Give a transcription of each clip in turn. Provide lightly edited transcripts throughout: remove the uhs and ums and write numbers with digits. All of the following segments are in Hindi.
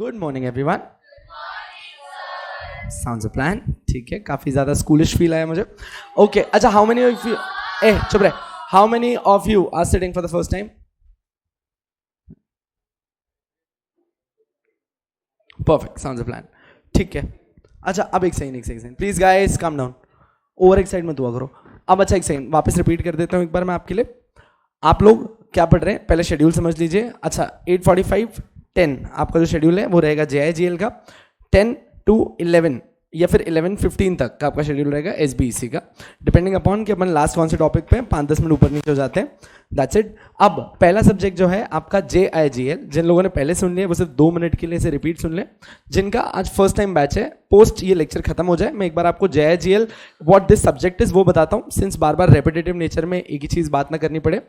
Good morning everyone. Sounds a plan. ठीक है, काफी ज्यादा स्कूलिश फील आया मुझे। ओके, अच्छा, हाउ मेनी ऑफ यू, चुप रहे, how many of you are sitting for the first time? Perfect, sounds a plan. ठीक है, अच्छा, अब एक second please guys calm down, over excite मत हुआ करो। अब अच्छा, एक सेकंड वापस रिपीट कर देता हूं एक बार मैं आपके लिए। आप लोग क्या पढ़ रहे हैं पहले शेड्यूल समझ लीजिए। अच्छा, 8:45 10 आपका जो शेड्यूल है वो रहेगा JIGL का। 10 to 11 या फिर 11:15 तक का आपका शेड्यूल रहेगा SBEC का, डिपेंडिंग अपॉन कि अपन लास्ट कौन से टॉपिक पे 5-10 मिनट ऊपर नीचे हो जाते हैं। That's it. अब पहला सब्जेक्ट जो है आपका JIGL, जिन लोगों ने पहले सुन लिया वो सिर्फ 2 मिनट के लिए इसे रिपीट सुन ले। जिनका आज फर्स्ट टाइम बैच है, पोस्ट ये लेक्चर खत्म हो जाए मैं एक बार आपको JIGL what this subject is वो बताता हूँ, सिंस बार बार रेपिटेटिव नेचर में एक ही चीज बात ना करनी पड़े।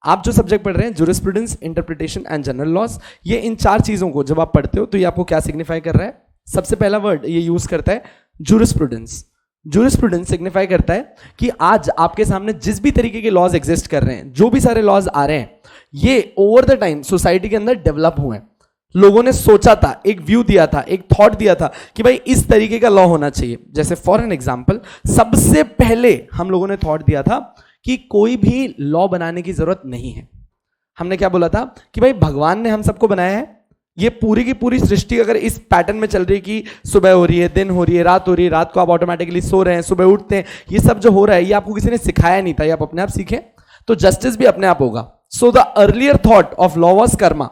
आप जो सब्जेक्ट पढ़ रहे हैं jurisprudence, interpretation and general laws, ये इन 4 चीजों को जब आप पढ़ते हो तो ये आपको क्या सिग्निफाई कर रहा है? सबसे पहला वर्ड ये यूज करता है जूरिस्प्रूडेंस। जूरिस्प्रूडेंस सिग्निफाई करता है कि आज आपके सामने जिस भी तरीके के लॉज एग्जिस्ट कर रहे हैं, जो भी सारे लॉज आ रहे हैं, ये ओवर द टाइम सोसाइटी के अंदर डेवलप हुए हैं। लोगों ने सोचा था, एक व्यू दिया था, एक थॉट दिया था कि भाई इस तरीके का लॉ होना चाहिए। जैसे फॉर एन एग्जाम्पल, सबसे पहले हम लोगों ने थॉट दिया था कि कोई भी लॉ बनाने की जरूरत नहीं है। हमने क्या बोला था कि भाई भगवान ने हम सबको बनाया है, ये पूरी की पूरी सृष्टि अगर इस पैटर्न में चल रही है कि सुबह हो रही है, दिन हो रही है, रात हो रही है, रात को आप ऑटोमेटिकली सो रहे हैं, सुबह उठते हैं, ये सब जो हो रहा है ये आपको किसी ने सिखाया नहीं था, ये आप अपने आप सीखे, तो जस्टिस भी अपने आप होगा। So the earlier thought of law was Karma.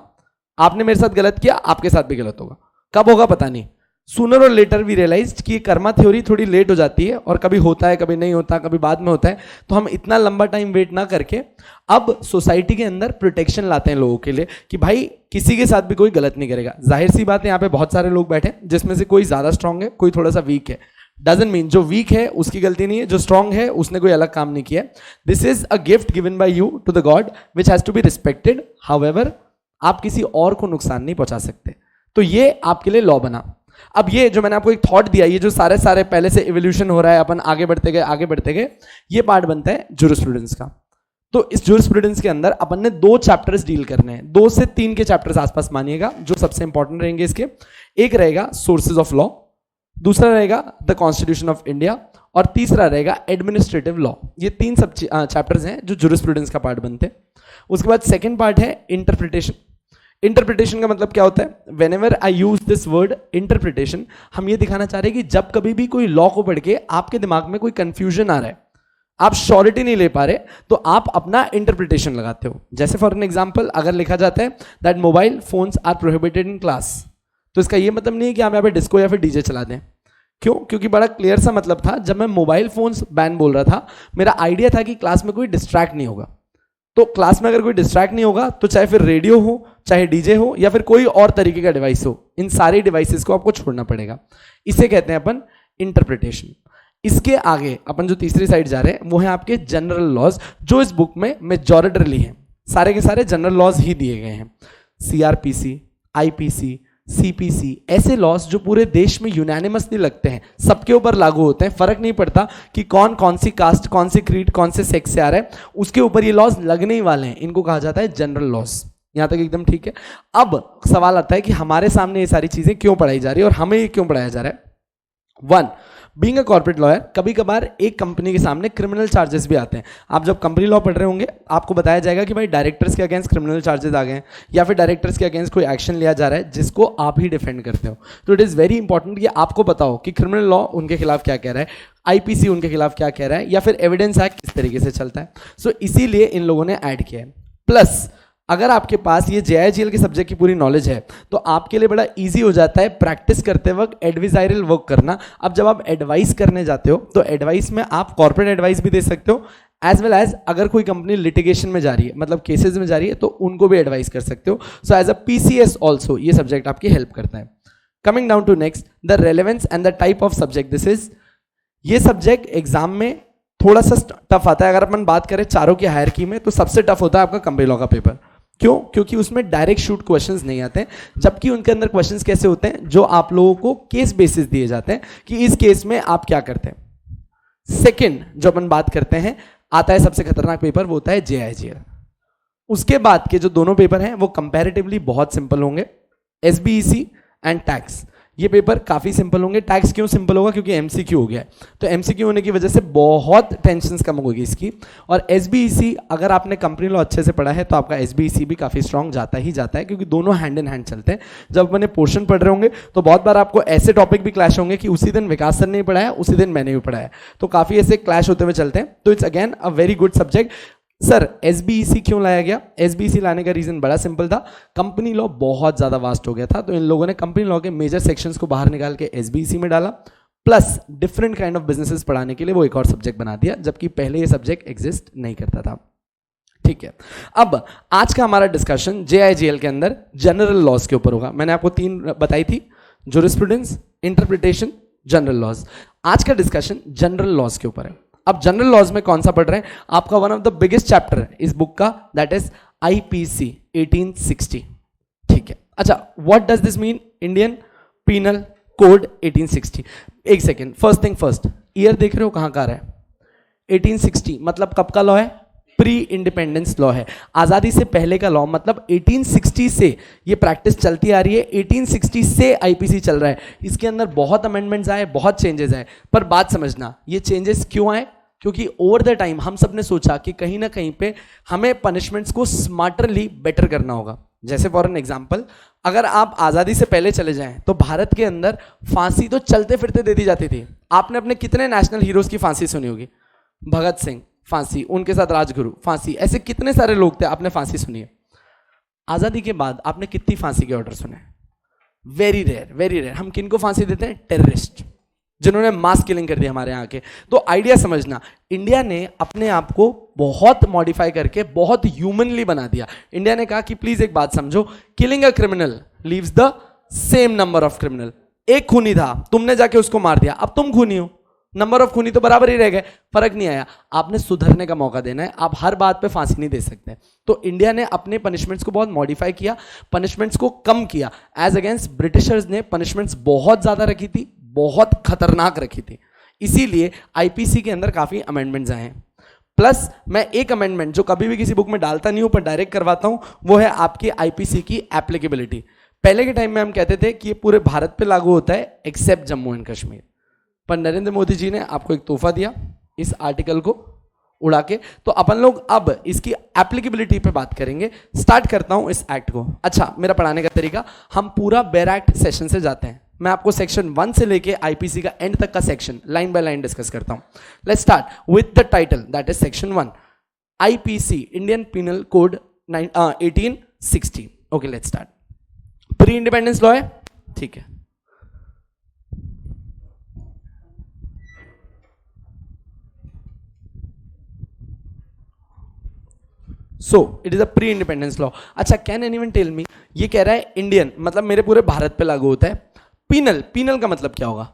आपने मेरे साथ गलत किया, आपके साथ भी गलत होगा। कब होगा पता नहीं, सूनर और लेटर वी रियलाइज्ड कि कर्मा थ्योरी थोड़ी लेट हो जाती है और कभी होता है, कभी नहीं होता, कभी बाद में होता है। तो हम इतना लंबा टाइम वेट ना करके अब सोसाइटी के अंदर प्रोटेक्शन लाते हैं लोगों के लिए कि भाई किसी के साथ भी कोई गलत नहीं करेगा। जाहिर सी बात है, यहाँ पे बहुत सारे लोग बैठे जिसमें से कोई ज्यादा स्ट्रांग है, कोई थोड़ा सा वीक है। डजंट मीन जो वीक है उसकी गलती नहीं है, जो स्ट्रांग है उसने कोई अलग काम नहीं किया। This is a gift given by you to the god which has to be respected. However, आप किसी और को नुकसान नहीं पहुंचा सकते। तो ये आपके लिए लॉ बना। अब ये जो मैंने आपको एक थॉट दिया, ये जो सारे पहले से इवोल्यूशन हो रहा है, अपन आगे बढ़ते गए, ये पार्ट बनता है जूरिस्प्रूडेंस का। तो इस जूरिस्प्रूडेंस के अंदर अपन ने 2 चैप्टर्स डील करने हैं, 2 से 3 के चैप्टर्स आसपास मानिएगा जो सबसे इंपॉर्टेंट रहेंगे इसके। एक रहेगा सोर्सेज ऑफ लॉ, दूसरा रहेगा द कॉन्स्टिट्यूशन ऑफ इंडिया, और तीसरा रहेगा एडमिनिस्ट्रेटिव लॉ। ये 3 सब चैप्टर्स हैं जो जूरिस्प्रूडेंस का पार्ट बनते हैं। उसके बाद सेकेंड पार्ट है इंटरप्रिटेशन। इंटरप्रिटेशन का मतलब क्या होता है? When ever I use this word interpretation, हम ये दिखाना चाह रहे हैं कि जब कभी भी कोई लॉ को पढ़ के आपके दिमाग में कोई कंफ्यूजन आ रहा है, आप श्योरिटी नहीं ले पा रहे, तो आप अपना इंटरप्रिटेशन लगाते हो। जैसे फॉर एन एग्जांपल, अगर लिखा जाता है that mobile phones are prohibited in class, तो इसका ये मतलब नहीं है कि आप यहाँ पे डिस्को या फिर डीजे चला दें। क्यों? क्योंकि बड़ा क्लियर सा मतलब था। जब मैं मोबाइल फोन्स बैन बोल रहा था, मेरा आइडिया था कि क्लास में कोई डिस्ट्रैक्ट नहीं होगा। तो क्लास में अगर कोई डिस्ट्रैक्ट नहीं होगा तो चाहे फिर रेडियो हो, चाहे डीजे हो, या फिर कोई और तरीके का डिवाइस हो, इन सारे डिवाइसेस को आपको छोड़ना पड़ेगा। इसे कहते हैं अपन इंटरप्रिटेशन। इसके आगे अपन जो तीसरी साइड जा रहे हैं वो है आपके जनरल लॉज, जो इस बुक में मेजॉरिटरली हैं। सारे के सारे जनरल लॉज ही दिए गए हैं। CRPC, IPC, CPC, ऐसे लॉज जो पूरे देश में यूनानिमसली लगते हैं, सबके ऊपर लागू होते हैं। फर्क नहीं पड़ता कि कौन सी कास्ट, कौन सी क्रीड, कौन से सेक्स से आ रहा है, उसके ऊपर ये लॉज लगने ही वाले हैं। इनको कहा जाता है जनरल लॉज। यहां तक एकदम ठीक है। अब सवाल आता है कि हमारे सामने ये सारी चीजें क्यों पढ़ाई जा रही है और हमें ये क्यों पढ़ाया जा रहा है? 1, बीइंग अ कॉर्पोरेट लॉयर, कभी कभार एक कंपनी के सामने क्रिमिनल चार्जेस भी आते हैं। आप जब कंपनी लॉ पढ़ रहे होंगे, आपको बताया जाएगा कि भाई डायरेक्टर्स के अगेंस्ट क्रिमिनल चार्जेस आ गए हैं, या फिर डायरेक्टर्स के अगेंस्ट कोई एक्शन लिया जा रहा है जिसको आप ही डिफेंड करते हो। तो इट इज वेरी इंपॉर्टेंट कि आपको पता हो कि क्रिमिनल लॉ उनके खिलाफ क्या कह रहा है, IPC उनके खिलाफ क्या कह रहा है, या फिर एविडेंस एक्ट किस तरीके से चलता है। सो इसीलिए इन लोगों ने ऐड किया है। प्लस अगर आपके पास ये JIGL के सब्जेक्ट की पूरी नॉलेज है तो आपके लिए बड़ा इजी हो जाता है प्रैक्टिस करते वक्त एडवाइजरियल वर्क करना। अब जब आप एडवाइस करने जाते हो तो एडवाइस में आप कॉर्पोरेट एडवाइस भी दे सकते हो, एज वेल एज अगर कोई कंपनी लिटिगेशन में जा रही है, मतलब केसेस में जा रही है, तो उनको भी एडवाइस कर सकते हो। So as a PCS also ये सब्जेक्ट आपकी हेल्प करता है। Coming down to next, the relevance and the type of subject this is. ये सब्जेक्ट एग्जाम में थोड़ा सा टफ आता है। अगर अपन बात करें चारों की हायरकी में, तो सबसे टफ होता है आपका कंपनी लॉ का पेपर। क्यों? क्योंकि उसमें डायरेक्ट शूट क्वेश्चंस नहीं आते हैं, जबकि उनके अंदर क्वेश्चंस कैसे होते हैं, जो आप लोगों को केस बेसिस दिए जाते हैं कि इस केस में आप क्या करते हैं। सेकंड जो अपन बात करते हैं, आता है सबसे खतरनाक पेपर, वो होता है JIGL। उसके बाद के जो दोनों पेपर हैं वो कंपैरेटिवली बहुत सिंपल होंगे। SBEC and tax. ये पेपर काफी सिंपल होंगे। टैक्स क्यों सिंपल होगा? क्योंकि एमसीक्यू हो गया है, तो एमसीक्यू होने की वजह से बहुत टेंशन कम होगी इसकी। और एसबीईसी अगर आपने कंपनी लॉ अच्छे से पढ़ा है तो आपका एसबीईसी भी काफी स्ट्रांग जाता ही जाता है, क्योंकि दोनों हैंड इन हैंड चलते हैं। जब मैंने पोर्शन पढ़ रहे होंगे तो बहुत बार आपको ऐसे टॉपिक भी क्लैश होंगे कि उसी दिन विकास सर ने पढ़ाया, उसी दिन मैंने भी पढ़ाया, तो काफी ऐसे क्लैश होते हुए चलते हैं। तो it's again a very good subject. Sir SBEC क्यों लाया गया? एसबीईसी लाने का रीजन बड़ा सिंपल था, कंपनी लॉ बहुत ज्यादा वास्ट हो गया था, तो इन लोगों ने कंपनी लॉ के मेजर सेक्शंस को बाहर निकाल के एसबीईसी में डाला, plus different kind of businesses पढ़ाने के लिए वो एक और सब्जेक्ट बना दिया, जबकि पहले ये सब्जेक्ट एग्जिस्ट नहीं करता था। ठीक है, अब आज का हमारा डिस्कशन जेआईजीएल के अंदर जनरल लॉज के ऊपर होगा। मैंने आपको 3 बताई थी, जूरिस्प्रूडेंस, इंटरप्रिटेशन, जनरल लॉज। आज का डिस्कशन जनरल लॉज के ऊपर है। अब जनरल लॉज में कौन सा पढ़ रहे हैं? आपका one of the biggest chapter इस बुक का, दैट इज आईपीसी 1860। ठीक है, अच्छा, what does this mean? Indian penal code 1860। एक second, first thing first, year देख रहे हो कहां का रहा है? 1860 मतलब कब का लॉ है? प्री इंडिपेंडेंस लॉ है, आजादी से पहले का लॉ। मतलब 1860 से ये प्रैक्टिस चलती आ रही है, 1860 से आईपीसी चल रहा है। इसके अंदर बहुत अमेंडमेंट्स आए, बहुत चेंजेस आए, पर बात समझना, ये चेंजेस क्यों आए? क्योंकि ओवर द टाइम हम सब ने सोचा कि कहीं ना कहीं पे हमें पनिशमेंट्स को स्मार्टरली बेटर करना होगा। जैसे फॉर एन एग्जाम्पल, अगर आप आजादी से पहले चले जाएं तो भारत के अंदर फांसी तो चलते फिरते दे दी जाती थी। आपने अपने कितने नेशनल हीरोज की फांसी सुनी होगी? भगत सिंह फांसी, उनके साथ राजगुरु फांसी, ऐसे कितने सारे लोग थे, आपने फांसी सुनी है। आजादी के बाद आपने कितनी फांसी के ऑर्डर सुने? Very rare, very rare. हम किनको फांसी देते हैं? टेररिस्ट, जिन्होंने मास किलिंग कर दी हमारे यहाँ के। तो आइडिया समझना, इंडिया ने अपने आप को बहुत मॉडिफाई करके बहुत ह्यूमनली बना दिया। इंडिया ने कहा कि प्लीज एक बात समझो, killing a criminal leaves the same number of criminal. एक खूनी था, तुमने जाके उसको मार दिया, अब तुम खूनी हो, नंबर ऑफ खूनी तो बराबर ही रह गए, फर्क नहीं आया। आपने सुधरने का मौका देना है, आप हर बात पे फांसी नहीं दे सकते। तो इंडिया ने अपने पनिशमेंट्स को बहुत मॉडिफाई किया, पनिशमेंट्स को कम किया। एज अगेंस्ट ब्रिटिशर्स ने पनिशमेंट्स बहुत ज्यादा रखी थी, बहुत खतरनाक रखी थी, इसीलिए आईपीसी के अंदर काफी अमेंडमेंट्स आए हैं। प्लस मैं एक अमेंडमेंट जो कभी भी किसी बुक में डालता नहीं हूं पर डायरेक्ट करवाता हूं, वो है आपकी आईपीसी की एप्लीकेबिलिटी। पहले के टाइम में हम कहते थे कि ये पूरे भारत पे लागू होता है एक्सेप्ट जम्मू एंड कश्मीर, पर नरेंद्र मोदी जी ने आपको एक तोहफा दिया इस आर्टिकल को उड़ा के, तो अपन लोग अब इसकी एप्लीकेबिलिटी पे बात करेंगे। स्टार्ट करता हूं इस एक्ट को। अच्छा, मेरा पढ़ाने का तरीका, हम पूरा बैरक्ट सेशन से जाते हैं। मैं आपको सेक्शन 1 से लेके आईपीसी का एंड तक का section line by line discuss करता हूं। Let's start with the title, that is section 1, IPC Indian penal code 1860। Okay, let's start. Pre independence law है, ठीक है। So it is a pre independence law. अच्छा, कैन एनीवन टेल मी, ये कह रहा है इंडियन मतलब मेरे पूरे भारत पे लागू होता है। पीनल, पीनल का मतलब क्या होगा?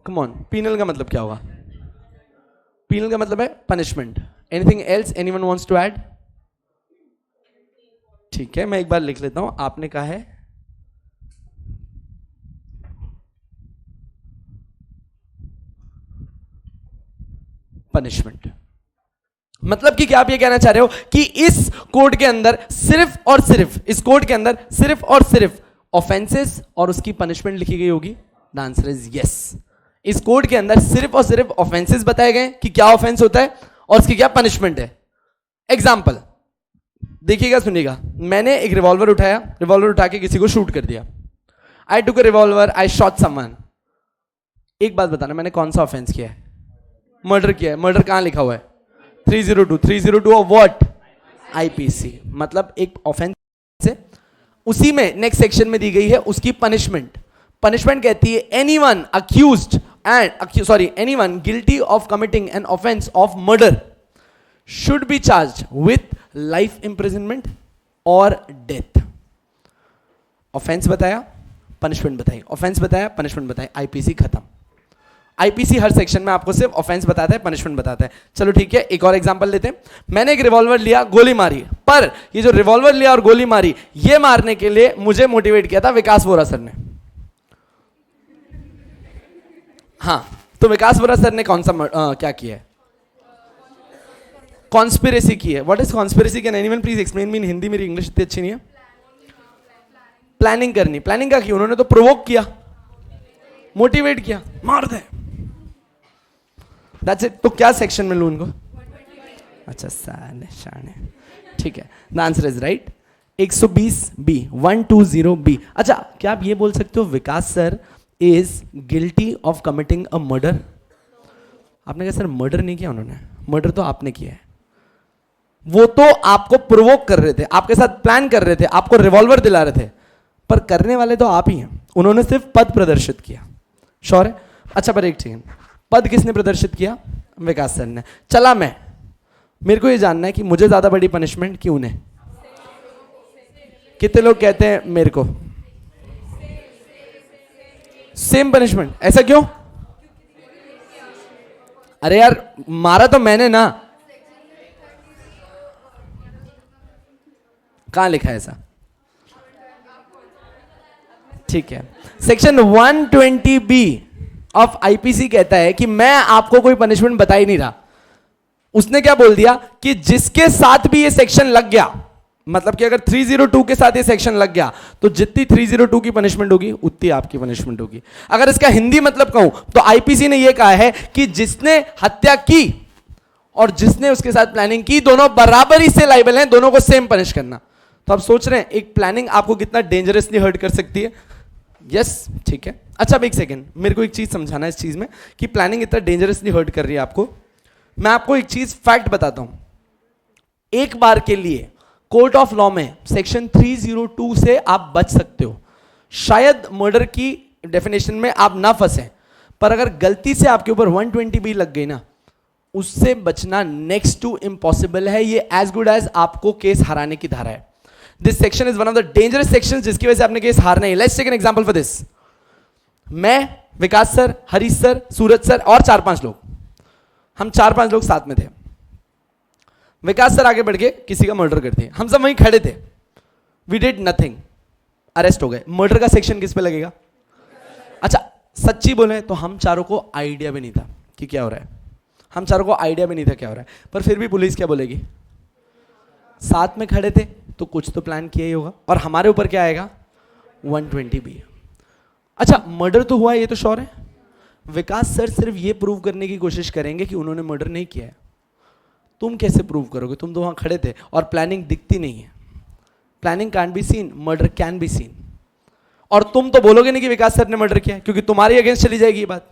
कम ऑन, पीनल का मतलब क्या होगा? पीनल का मतलब है punishment. Anything else anyone wants to add? ठीक है, मैं एक बार लिख लेता हूं। आपने कहा है पनिशमेंट, मतलब कि क्या आप ये कहना चाह रहे हो कि इस कोड के अंदर सिर्फ और सिर्फ, इस कोड के अंदर सिर्फ और सिर्फ ऑफेंसेस और उसकी पनिशमेंट लिखी गई होगी? The answer is yes. इस कोड के अंदर सिर्फ और सिर्फ ऑफेंसेस बताए गए कि क्या ऑफेंस होता है और उसकी क्या पनिशमेंट है। एग्जाम्पल देखिएगा, सुनिएगा। मैंने एक रिवॉल्वर उठाया, रिवॉल्वर उठा के किसी को शूट कर दिया। आई टुक अ रिवॉल्वर, आई शॉट समवन। एक बात बताना, मैंने कौन सा ऑफेंस किया है? मर्डर किया है। मर्डर कहां लिखा हुआ है? 302 ऑफ व्हाट? आईपीसी। मतलब एक ऑफेंस है, उसी में नेक्स्ट सेक्शन में दी गई है उसकी पनिशमेंट। पनिशमेंट कहती है anyone accused and anyone guilty of committing an offence of murder should be charged with life imprisonment और डेथ। ऑफेंस बताया, पनिशमेंट बताई, ऑफेंस बताया, पनिशमेंट बताई, आईपीसी खत्म। आईपीसी हर सेक्शन में आपको सिर्फ ऑफेंस बताता है, पनिशमेंट बताता है। चलो ठीक है, एक और एग्जांपल लेते हैं। मैंने एक रिवॉल्वर लिया, गोली मारी, पर ये जो रिवॉल्वर लिया और गोली मारी, ये मारने के लिए मुझे मोटिवेट किया था विकास वोरा सर ने। हाँ, तो विकास वोरा सर ने कौन सा क्या किया है? कॉन्स्पिरेसी की है। What is conspiracy? Can anyone please explain me in Hindi? मेरी इंग्लिश इतनी अच्छी नहीं है। प्लानिंग करनी, प्लानिंग क्या की उन्होंने? तो प्रोवोक किया, मोटिवेट किया, मार दे, दैट्स इट। तो क्या सेक्शन में लूं इनको? अच्छा साले शाने, ठीक है, the answer is right 120 B, 120 B. अच्छा, क्या आप ये बोल सकते हो Vikas sir is guilty of committing a murder? आपने कहा सर मर्डर नहीं किया उन्होंने, मर्डर तो आपने किया है, वो तो आपको प्रोवोक कर रहे थे, आपके साथ प्लान कर रहे थे, आपको रिवॉल्वर दिला रहे थे, पर करने वाले तो आप ही हैं, उन्होंने सिर्फ पद प्रदर्शित किया। श्योर है? अच्छा पर एक सेकंड, पद किसने प्रदर्शित किया? विकास सर ने। चला मैं, मेरे को ये जानना है कि मुझे ज्यादा बड़ी पनिशमेंट क्यों ने? कितने लोग कहते हैं मेरे को सेम पनिशमेंट? ऐसा क्यों? अरे यार मारा तो मैंने ना, कहां लिखा है ऐसा? ठीक है, सेक्शन 120 बी ऑफ आईपीसी कहता है कि मैं आपको कोई पनिशमेंट बता ही नहीं रहा। उसने क्या बोल दिया कि जिसके साथ भी ये सेक्शन लग गया, मतलब कि अगर 302 के साथ ये सेक्शन लग गया तो जितनी 302 की पनिशमेंट होगी उतनी आपकी पनिशमेंट होगी। अगर इसका हिंदी मतलब कहूं तो आईपीसी ने यह कहा है कि जिसने हत्या की और जिसने उसके साथ प्लानिंग की दोनों बराबरी से लायबल हैं, दोनों को सेम पनिश करना। तो आप सोच रहे हैं एक प्लानिंग आपको कितना डेंजरसली हर्ट कर सकती है? यस, ठीक है। अच्छा अब एक सेकेंड, मेरे को एक चीज समझाना है इस चीज में कि प्लानिंग इतना डेंजरसली हर्ट कर रही है आपको। मैं आपको एक चीज फैक्ट बताता हूं, एक बार के लिए कोर्ट ऑफ लॉ में सेक्शन 302 से आप बच सकते हो। शायद मर्डर की डेफिनेशन में आप ना फंसे, पर अगर गलती से आपके ऊपर 120 भी लग गई ना, उससे बचना नेक्स्ट टू इम्पॉसिबल है। ये एज गुड एज आपको केस हराने की धारा है। This section is one of the dangerous sections जिसकी वजह से आपने केस हारना है। Let's take an example for this. मैं, Vikas sir, Harish sir, Suraj sir और 4-5 लोग, हम 4-5 लोग साथ में थे। विकास सर आगे बढ़ के किसी का मर्डर करते हैं, हम सब वहीं खड़े थे, वी डिड नथिंग, अरेस्ट हो गए। मर्डर का सेक्शन किस पे लगेगा? अच्छा सच्ची बोले तो हम चारों को आइडिया भी नहीं था कि क्या हो रहा है, हम चारों को आइडिया भी नहीं था क्या हो रहा है, पर फिर भी पुलिस क्या बोलेगी? साथ में खड़े थे तो कुछ तो प्लान किया ही होगा, और हमारे ऊपर क्या आएगा? 120 बी। अच्छा मर्डर तो हुआ है, ये तो श्योर है। विकास सर सिर्फ ये प्रूव करने की कोशिश करेंगे कि उन्होंने मर्डर नहीं किया है। तुम कैसे प्रूव करोगे? तुम तो वहां खड़े थे और प्लानिंग दिखती नहीं है। Planning can be seen, murder can be seen. और तुम तो बोलोगे नहीं कि विकास सर ने मर्डर किया, क्योंकि तुम्हारे अगेंस्ट चली जाएगी ये बात।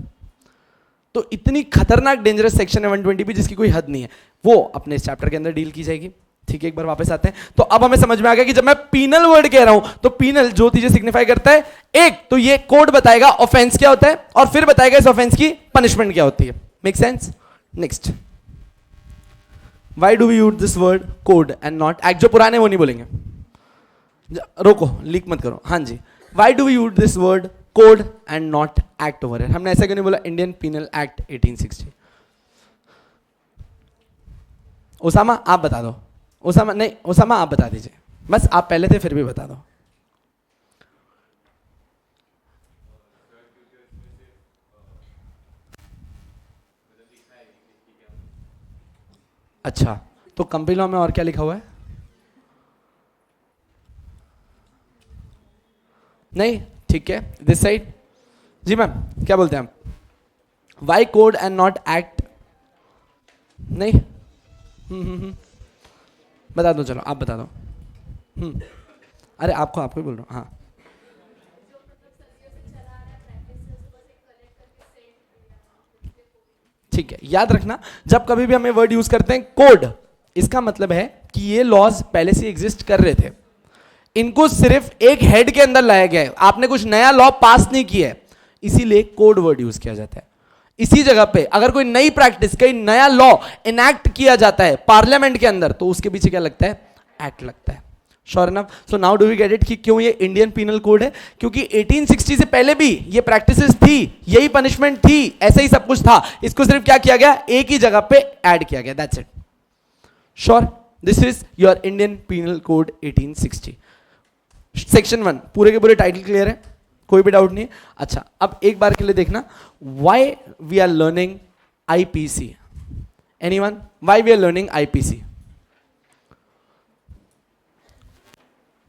तो इतनी खतरनाक डेंजरस सेक्शन है 120 भी, जिसकी कोई हद नहीं है। वो अपने इस चैप्टर के अंदर डील की जाएगी। ठीक है, एक बार वापस आते हैं। तो अब हमें समझ में आ गया कि जब मैं पीनल वर्ड कह रहा हूं तो पीनल जो चीजें सिग्निफाई करता है, एक तो ये कोड बताएगा ऑफेंस क्या होता है, और फिर बताएगा इस ऑफेंस की पनिशमेंट क्या होती है। Make sense? Next, why do we use this word code and not act? जो पुराने वो नहीं बोलेंगे, रोको लीक मत करो। हाँ जी, why do we use this word code and not act over? हमने ऐसा क्यों नहीं बोला इंडियन पीनल एक्ट 1860? ओसामा आप बता दो। ओसामा नहीं, ओसामा आप बता दीजिए, बस आप पहले थे फिर भी बता दो। अच्छा, तो कंपनी लॉ में और क्या लिखा हुआ है? नहीं, ठीक है, दिस साइड। जी मैम क्या बोलते हैं आप? Why code and not act? नहीं, बता दो, चलो आप बता दो। अरे आपको आपको ही बोल रहा हूँ। हाँ ठीक है, याद रखना जब कभी भी हमें वर्ड यूज करते हैं कोड, इसका मतलब है कि ये लॉज पहले से एग्जिस्ट कर रहे थे, इनको सिर्फ एक हेड के अंदर लाया गया है, आपने कुछ नया लॉ पास नहीं किया है, इसीलिए कोड वर्ड यूज किया जाता है। इसी जगह पे अगर कोई नई प्रैक्टिस, कोई नया लॉ इनैक्ट किया जाता है पार्लियामेंट के अंदर, तो उसके पीछे क्या लगता है? एक्ट लगता है। Sure enough? So now do we get it कि क्यों ये इंडियन पीनल कोड है? क्योंकि 1860 से पहले भी ये प्रैक्टिसेस थी, यही पनिशमेंट थी, ऐसा ही सब कुछ था, इसको सिर्फ क्या किया गया? एक ही जगह पे ऐड किया गया, that's it. Sure? This is your Indian penal code 1860 section 1। पूरे के पूरे टाइटल क्लियर है, कोई भी डाउट नहीं है? अच्छा अब एक बार के लिए देखना, why we are learning IPC? Anyone? Why we are learning IPC?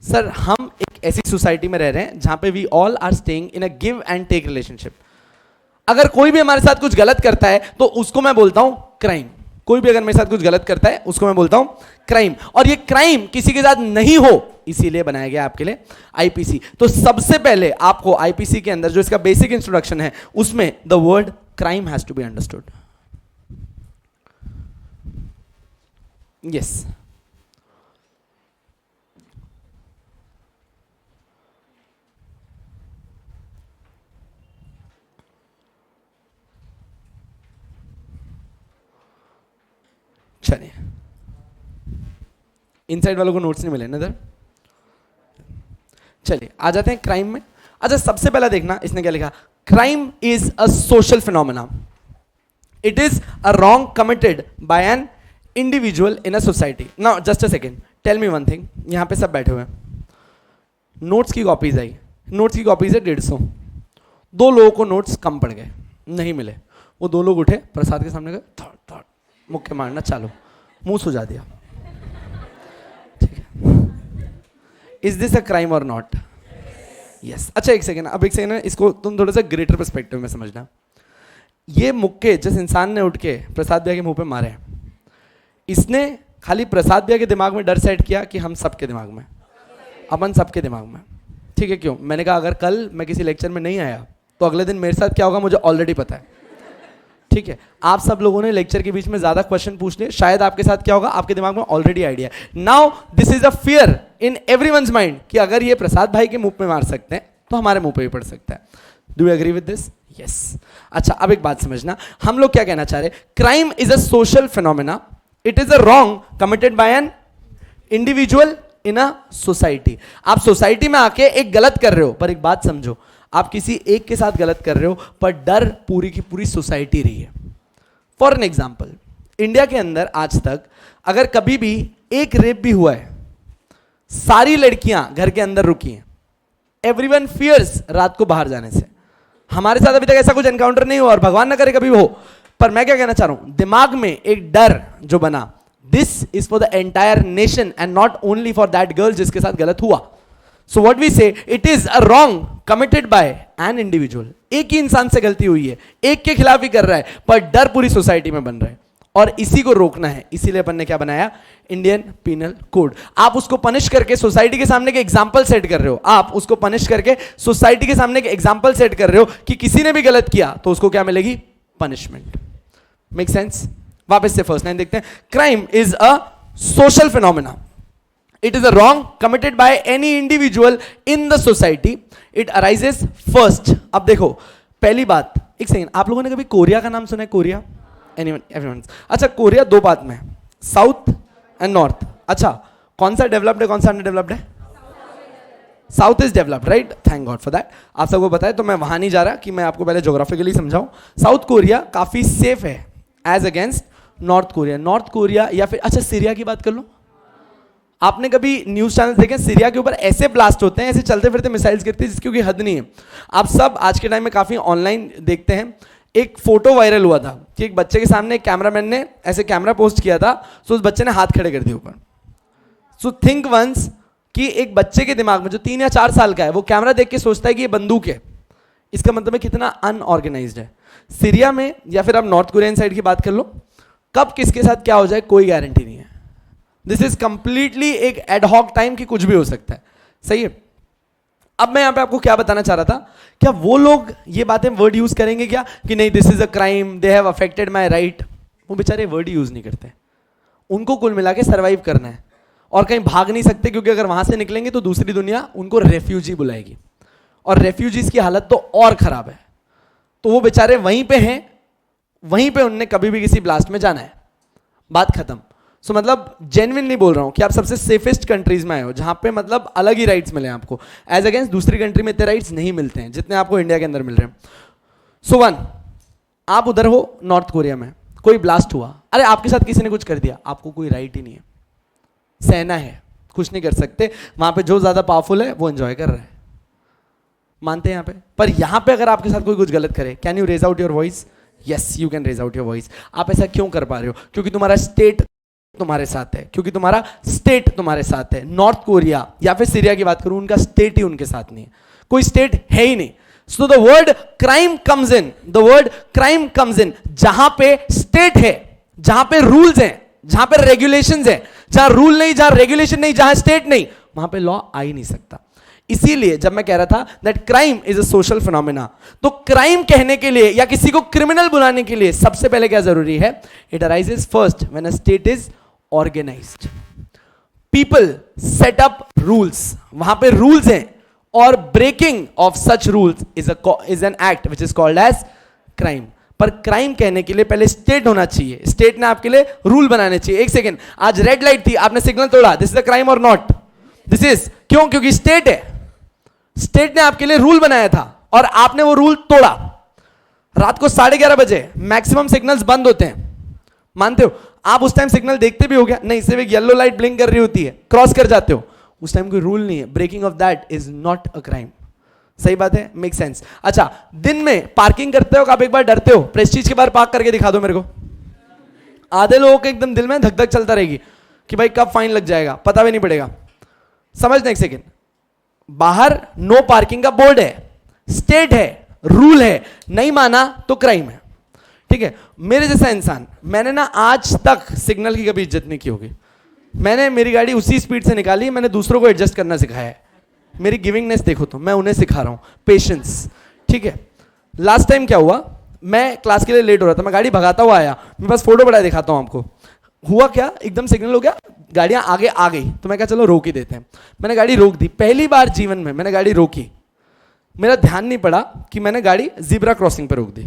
Sir हम एक ऐसी सोसाइटी में रह रहे हैं जहां पे we all are staying in a give and take relationship. अगर कोई भी हमारे साथ कुछ गलत करता है तो उसको मैं बोलता हूं क्राइम। कोई भी अगर मेरे साथ कुछ गलत करता है उसको मैं बोलता हूं क्राइम। और ये क्राइम किसी के साथ नहीं हो इसीलिए बनाया गया आपके लिए आईपीसी। तो सबसे पहले आपको आईपीसी के अंदर जो इसका बेसिक इंट्रोडक्शन है उसमें the word crime has to be understood. Yes, चलिए इनसाइड वालों को नोट्स नहीं मिले ना इधर। चलिए आ जाते हैं क्राइम में। अच्छा, सबसे पहला देखना इसने क्या लिखा, crime is a social phenomena. It is a wrong committed by an individual in a society. Now just a second, tell me one thing. यहां पे सब बैठे हुए हैं, नोट्स की कॉपीज आई, नोट्स की कॉपीज है 150। दो लोगों को नोट्स कम पड़ गए, नहीं मिले। वो दो लोग उठे, प्रसाद के सामने गए, थड़ थड़ मुक्के मारना चालू, मुंह सुझा दिया। ठीक है, इज दिस अ क्राइम और नॉट? यस। अच्छा एक सेकेंड, अब एक सेकेंड, इसको तुम थोड़ा सा ग्रेटर पर्सपेक्टिव में समझना। ये मुक्के जिस इंसान ने उठ के प्रसाद भैया के मुंह पे मारे, इसने खाली प्रसाद भैया के दिमाग में डर सेट किया कि हम सबके दिमाग में, अपन सबके दिमाग में। ठीक है, क्यों? मैंने कहा अगर कल मैं किसी लेक्चर में नहीं आया तो अगले दिन मेरे साथ क्या होगा मुझे ऑलरेडी पता है। ठीक है, आप सब लोगों ने लेक्चर के बीच में ज्यादा क्वेश्चन पूछ लिए, शायद आपके साथ क्या होगा, आपके दिमाग में ऑलरेडी आइडिया है। Now this is a fear in everyone's mind कि अगर ये प्रसाद भाई के मुंह पे मार सकते हैं तो हमारे मुंह पे भी पड़ सकता है। Do you agree with this? Yes. अच्छा, अब एक बात समझना, हम लोग क्या कहना चाह रहे हैं? Crime is a social phenomena, it is a wrong committed by an individual in a society. आप सोसाइटी में आके एक गलत कर रहे हो, पर एक बात समझो, आप किसी एक के साथ गलत कर रहे हो पर डर पूरी की पूरी सोसाइटी रही है। फॉर एन एग्जाम्पल, इंडिया के अंदर आज तक अगर कभी भी एक रेप भी हुआ है, सारी लड़कियां घर के अंदर रुकी हैं, एवरीवन फियर्स रात को बाहर जाने से। हमारे साथ अभी तक ऐसा कुछ एनकाउंटर नहीं हुआ और भगवान ना करे कभी हो, पर मैं क्या कहना चाह रहा हूं, दिमाग में एक डर जो बना, this is for the entire nation and not only for that girl जिसके साथ गलत हुआ। सो व्हाट वी से, it is a wrong committed by an individual. एक ही इंसान से गलती हुई है, एक के खिलाफ ही कर रहा है, पर डर पूरी सोसाइटी में बन रहा है और इसी को रोकना है। इसीलिए अपन ने क्या बनाया? Indian penal code. आप उसको पनिश करके सोसाइटी के सामने के एग्जाम्पल सेट कर रहे हो, आप उसको पनिश करके सोसाइटी के सामने के एग्जाम्पल सेट कर रहे हो कि किसी ने भी गलत किया तो उसको क्या मिलेगी? पनिशमेंट। Make sense? वापस से फर्स्ट लाइन देखते हैं। Crime is a social phenomena, it is a wrong committed by any individual in the society, it arises first। अब देखो पहली बात, एक सेकंड, आप लोगों ने कभी कोरिया का नाम सुना है? कोरिया? एनीवन? एवरीवन? अच्छा, कोरिया दो बात में, साउथ एंड नॉर्थ। अच्छा, कौन सा डेवलप्ड है, कौन सा अंडर डेवलप्ड है? South is developed, right? Thank God for that. आप सबको पता है, तो मैं वहां नहीं जा रहा कि मैं आपको पहले ज्योग्राफिकली समझाऊं। साउथ कोरिया काफी सेफ है as against North Korea. North Korea या फिर अच्छा सीरिया की बात कर लो। आपने कभी न्यूज चैनल देखे सीरिया के ऊपर ऐसे ब्लास्ट होते हैं, ऐसे चलते फिरते मिसाइल्स गिरती है जिसकी कोई हद नहीं है। आप सब आज के टाइम में काफी ऑनलाइन देखते हैं, एक फोटो वायरल हुआ था कि एक बच्चे के सामने एक कैमरामैन ने ऐसे कैमरा पोस्ट किया था, तो उस बच्चे ने हाथ खड़े कर दिए ऊपर। सो थिंक वंस कि एक बच्चे के दिमाग में जो 3 या 4 साल का है, वो कैमरा देख के सोचता है कि ये बंदूक है। इसका मतलब है कितना अनऑर्गेनाइज्ड है। सीरिया में या फिर आप नॉर्थ कोरियन साइड की बात कर लो, कब किसके साथ क्या हो जाए कोई गारंटी नहीं है। दिस इज कंप्लीटली एक एडहॉक टाइम की कुछ भी हो सकता है। सही है? अब मैं यहां पे आपको क्या बताना चाह रहा था, क्या वो लोग ये बातें वर्ड यूज करेंगे क्या कि नहीं this is a crime, they have affected my right? वो बेचारे वर्ड यूज नहीं करते, उनको कुल मिला के सर्वाइव करना है और कहीं भाग नहीं सकते, क्योंकि अगर वहां से निकलेंगे तो दूसरी दुनिया उनको रेफ्यूजी बुलाएगी और रेफ्यूजीज की हालत तो और खराब है। तो वो बेचारे वहीं पे हैं, वहीं पे उनने कभी भी किसी ब्लास्ट में जाना है, बात खत्म। सो मतलब जेन्युइनली बोल रहा हूं कि आप सबसे सेफेस्ट कंट्रीज में आए हो जहां पे मतलब अलग ही राइट्स मिले हैं आपको, एज अगेंस्ट दूसरी कंट्री में इतने राइट्स नहीं मिलते हैं जितने आपको इंडिया के अंदर मिल रहे हैं। सो वन, आप उधर हो नॉर्थ कोरिया में, कोई ब्लास्ट हुआ, अरे आपके साथ किसी ने कुछ कर दिया, आपको कोई राइट ही नहीं है, सहना है, कुछ नहीं कर सकते। वहां पे जो ज्यादा पावरफुल है वो एंजॉय कर रहा है, मानते हैं यहाँ पे। पर यहाँ पे अगर आपके साथ कोई कुछ गलत करे, can you raise out your voice? Yes, you can raise out your voice. आप ऐसा क्यों कर पा रहे हो? क्योंकि तुम्हारा स्टेट तुम्हारे साथ है, क्योंकि तुम्हारा स्टेट तुम्हारे साथ है। नॉर्थ कोरिया या फिर सीरिया की बात करूं, उनका स्टेट ही उनके साथ नहीं है, कोई स्टेट है ही नहीं। So the word crime comes in, the word crime comes in जहां पे स्टेट है, जहां पे रूल्स हैं, जहां पे रेगुलेशंस है। जहां रूल नहीं, जहां रेगुलेशन नहीं, जहां स्टेट नहीं, वहां पे लॉ आ ही नहीं सकता। इसीलिए जब मैं कह रहा था that crime is a social phenomena, तो क्राइम कहने के लिए या किसी को क्रिमिनल बुलाने के लिए सबसे पहले क्या जरूरी है? It arises first when a state is organised, people set up rules, वहां पे रूल्स हैं, और breaking of such rules is an act which is called as crime. पर क्राइम कहने के लिए पहले स्टेट होना चाहिए, स्टेट ने आपके लिए रूल बनाने चाहिए। एक सेकेंड, आज रेड लाइट थी, आपने सिग्नल तोड़ा, दिस इज अ क्राइम और नॉट? This is. क्यों? क्योंकि स्टेट है, स्टेट ने आपके लिए रूल बनाया था और आपने वो रूल तोड़ा। रात को 11:30 बजे मैक्सिमम सिग्नल्स बंद होते हैं, मानते हो? आप उस टाइम सिग्नल देखते भी हो क्या? नहीं, सिर्फ एक येलो लाइट ब्लिंक कर रही होती है, क्रॉस कर जाते हो, उस टाइम कोई रूल नहीं है। Breaking of that is not a crime. सही बात है, मेक सेंस? अच्छा, दिन में पार्किंग करते हो, आप एक बार डरते हो, प्रेस्टीज के बाहर पार्क करके दिखा दो मेरे को। आधे लोगों के एकदम दिल में धक धक चलता रहेगी कि भाई कब फाइन लग जाएगा, पता भी नहीं पड़ेगा। समझना एक सेकेंड, बाहर नो पार्किंग का बोर्ड है, स्टेट है, रूल है, नहीं माना तो क्राइम है। ठीक है? मेरे जैसा इंसान, मैंने ना आज तक सिग्नल की कभी इज्जत नहीं की होगी। मैंने मेरी गाड़ी उसी स्पीड से निकाली, मैंने दूसरों को एडजस्ट करना सिखाया है। मेरी गिविंगनेस देखो, तो मैं उन्हें सिखा रहा हूं पेशेंस। ठीक है? लास्ट टाइम क्या हुआ, मैं क्लास के लिए लेट हो रहा था, मैं गाड़ी भगाता हुआ आया, मेरे पास फोटो बड़ा दिखाता हूं आपको। हुआ क्या, एकदम सिग्नल हो गया, गाड़ियां आगे आ गई, तो मैं कहा चलो रोक ही देते हैं। मैंने गाड़ी रोक दी, पहली बार जीवन में मैंने गाड़ी रोकी, मेरा ध्यान नहीं पड़ा कि मैंने गाड़ी ज़ीब्रा क्रॉसिंग पर रोक दी।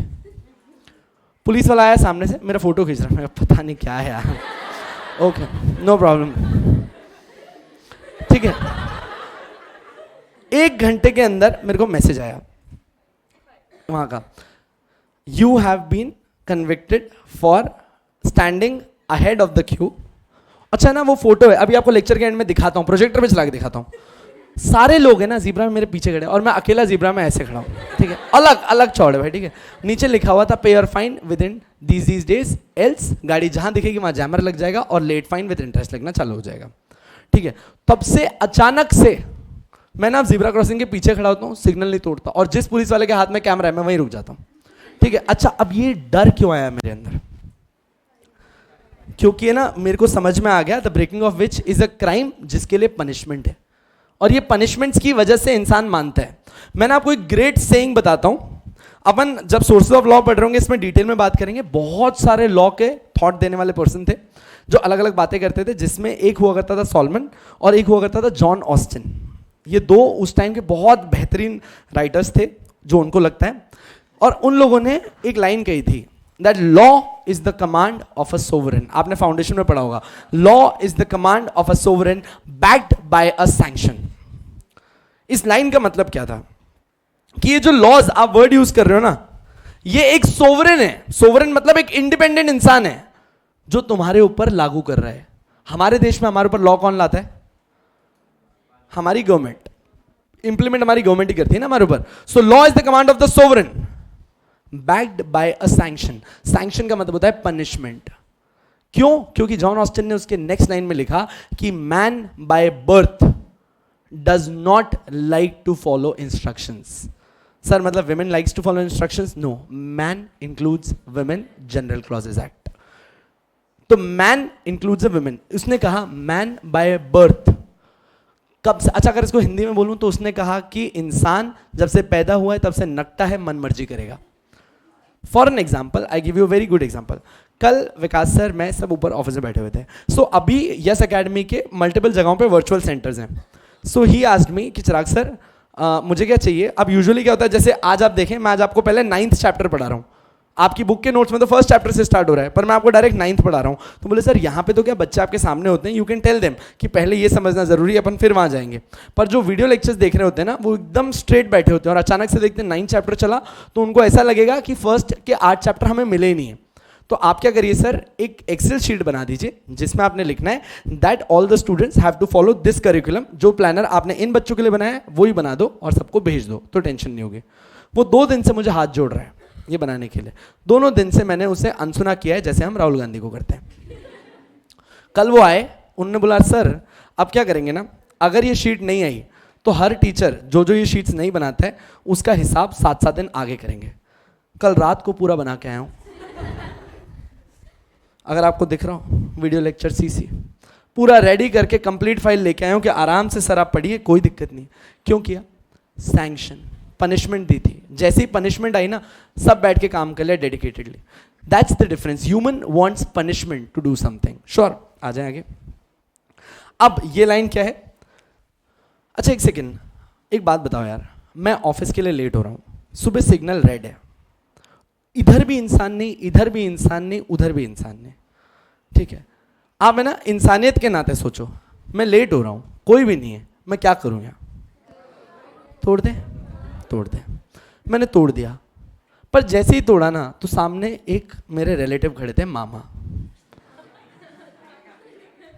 पुलिस वाला आया सामने से, मेरा फोटो खींच रहा है, मैं पता नहीं क्या है यार। Okay, no problem. ठीक है, 1 घंटे के अंदर मेरे को मैसेज आया वहां का, you have been convicted for standing ahead of the queue. अच्छा ना, वो फोटो है, अभी आपको लेक्चर के एंड में दिखाता हूँ, प्रोजेक्टर पे चला के दिखाता हूँ। सारे लोग हैं ना जीब्रा में मेरे पीछे खड़े, और मैं अकेला जीब्रा में ऐसे खड़ा हूँ। ठीक है? अलग अलग चौड़े भाई। ठीक है? नीचे लिखा हुआ था पे your fine with in these days, else गाड़ी जहां दिखेगी वहां जैमर लग जाएगा और लेट फाइन विद इंटरेस्ट लगना चालू हो जाएगा। ठीक है? तब से अचानक से मैं ना जीब्रा क्रॉसिंग के पीछे खड़ा होता हूँ, सिग्नल नहीं तोड़ता, और जिस पुलिस वाले के हाथ में कैमरा है मैं वहीं रुक जाता हूँ। ठीक है? अच्छा, अब ये डर क्यों आया मेरे अंदर? क्योंकि है ना, मेरे को समझ में आ गया the breaking of which is a crime, जिसके लिए पनिशमेंट है, और ये पनिशमेंट्स की वजह से इंसान मानता है। मैंने आपको एक ग्रेट सेइंग बताता हूं, अपन जब सोर्सेज ऑफ लॉ पढ़ रहे होंगे इसमें डिटेल में बात करेंगे। बहुत सारे लॉ के थॉट देने वाले पर्सन थे जो अलग अलग बातें करते थे, जिसमें एक हुआ करता था सॉलमन और एक हुआ करता था जॉन ऑस्टिन। ये दो उस टाइम के बहुत बेहतरीन राइटर्स थे जो उनको लगता है, और उन लोगों ने एक लाइन कही थी that law is the command of a sovereign. आपने फाउंडेशन में पढ़ा होगा, law is the command of a sovereign backed by a sanction. इस लाइन का मतलब क्या था कि ये जो लॉज आप वर्ड यूज कर रहे हो ना, ये एक सोवरेन है। सोवरेन मतलब एक इंडिपेंडेंट इंसान है जो तुम्हारे ऊपर लागू कर रहा है। हमारे देश में हमारे ऊपर लॉ कौन लाता है? हमारी गवर्नमेंट। इंप्लीमेंट हमारी गवर्नमेंट ही करती है ना हमारे ऊपर। So law is the command of the sovereign backed by a sanction. Sanction का मतलब होता है पनिशमेंट। क्यों? क्योंकि जॉन ऑस्टिन ने उसके नेक्स्ट लाइन में लिखा कि man by birth does not like to follow instructions. Sir मतलब women likes to follow instructions? No, man includes women, general clauses act. तो मैन इंक्लूड्स अ विमेन। उसने कहा मैन बाय बर्थ कब से, अच्छा अगर इसको हिंदी में बोलूं तो उसने कहा कि इंसान जब से पैदा हुआ है तब से नकटा है, मन मर्जी करेगा। For an example, I give you very good example. कल विकास सर, मैं सब ऊपर ऑफिस में बैठे हुए थे। सो अभी यस एकेडमी के मल्टीपल जगहों पे वर्चुअल सेंटर्स हैं। सो ही आस्क्ड मी कि चिराग सर मुझे क्या चाहिए। अब यूजुअली क्या होता है, जैसे आज आप देखें, मैं आज आपको पहले 9th चैप्टर पढ़ा रहा हूँ। आपकी बुक के नोट्स में तो 1st चैप्टर से स्टार्ट हो रहा है, पर मैं आपको डायरेक्ट 9th पढ़ा रहा हूँ। तो बोले सर यहाँ पे तो क्या बच्चे आपके सामने होते हैं, यू कैन टेल देम कि पहले ये समझना जरूरी है, अपन फिर वहाँ जाएंगे। पर जो वीडियो लेक्चर्स देख रहे होते हैं ना, वो एकदम स्ट्रेट बैठे होते हैं और अचानक से देखते हैं 9th चैप्टर चला तो उनको ऐसा लगेगा कि फर्स्ट के 8 चैप्टर हमें मिले ही नहीं है। तो आप क्या करिए सर, एक एक्सेल शीट बना दीजिए जिसमें आपने लिखना है that all the students have to follow this curriculum. जो प्लानर आपने इन बच्चों के लिए बनाया है वो ही बना दो और सबको भेज दो, तो टेंशन नहीं होगी। वो 2 दिन से मुझे हाथ जोड़ रहा है ये बनाने के लिए। दोनों दिन से मैंने उसे अनसुना किया है, जैसे हम राहुल गांधी को करते हैं। कल वो आए, उन्होंने बोला सर अब क्या करेंगे ना, अगर ये शीट नहीं आई तो हर टीचर जो जो ये शीट्स नहीं बनाता है उसका हिसाब 7-7 दिन आगे करेंगे। कल रात को पूरा बना के आया हूं, अगर आपको दिख रहा हो वीडियो लेक्चर सीसी पूरा रेडी करके कंप्लीट फाइल लेके आया हूं कि आराम से सर आप पढ़िए, कोई दिक्कत नहीं। क्यों किया? सैंक्शन, पनिशमेंट दी थी। जैसे ही पनिशमेंट आई ना, सब बैठ के काम कर लिया dedicatedly. That's the difference, human wants punishment to do something. Sure, आ जाए आगे। अब ये लाइन क्या है? अच्छा एक सेकेंड, एक बात बताओ यार, मैं ऑफिस के लिए लेट हो रहा हूं, सुबह सिग्नल रेड है, इधर भी इंसान नहीं, इधर भी इंसान नहीं, उधर भी इंसान नहीं, ठीक है? आप है ना इंसानियत के नाते सोचो, मैं लेट हो रहा हूं, कोई भी नहीं है, मैं क्या करूं यहां? तोड़ दे, तोड़ दे। मैंने तोड़ दिया, पर जैसे ही तोड़ा ना तो सामने एक मेरे रिलेटिव खड़े थे, मामा,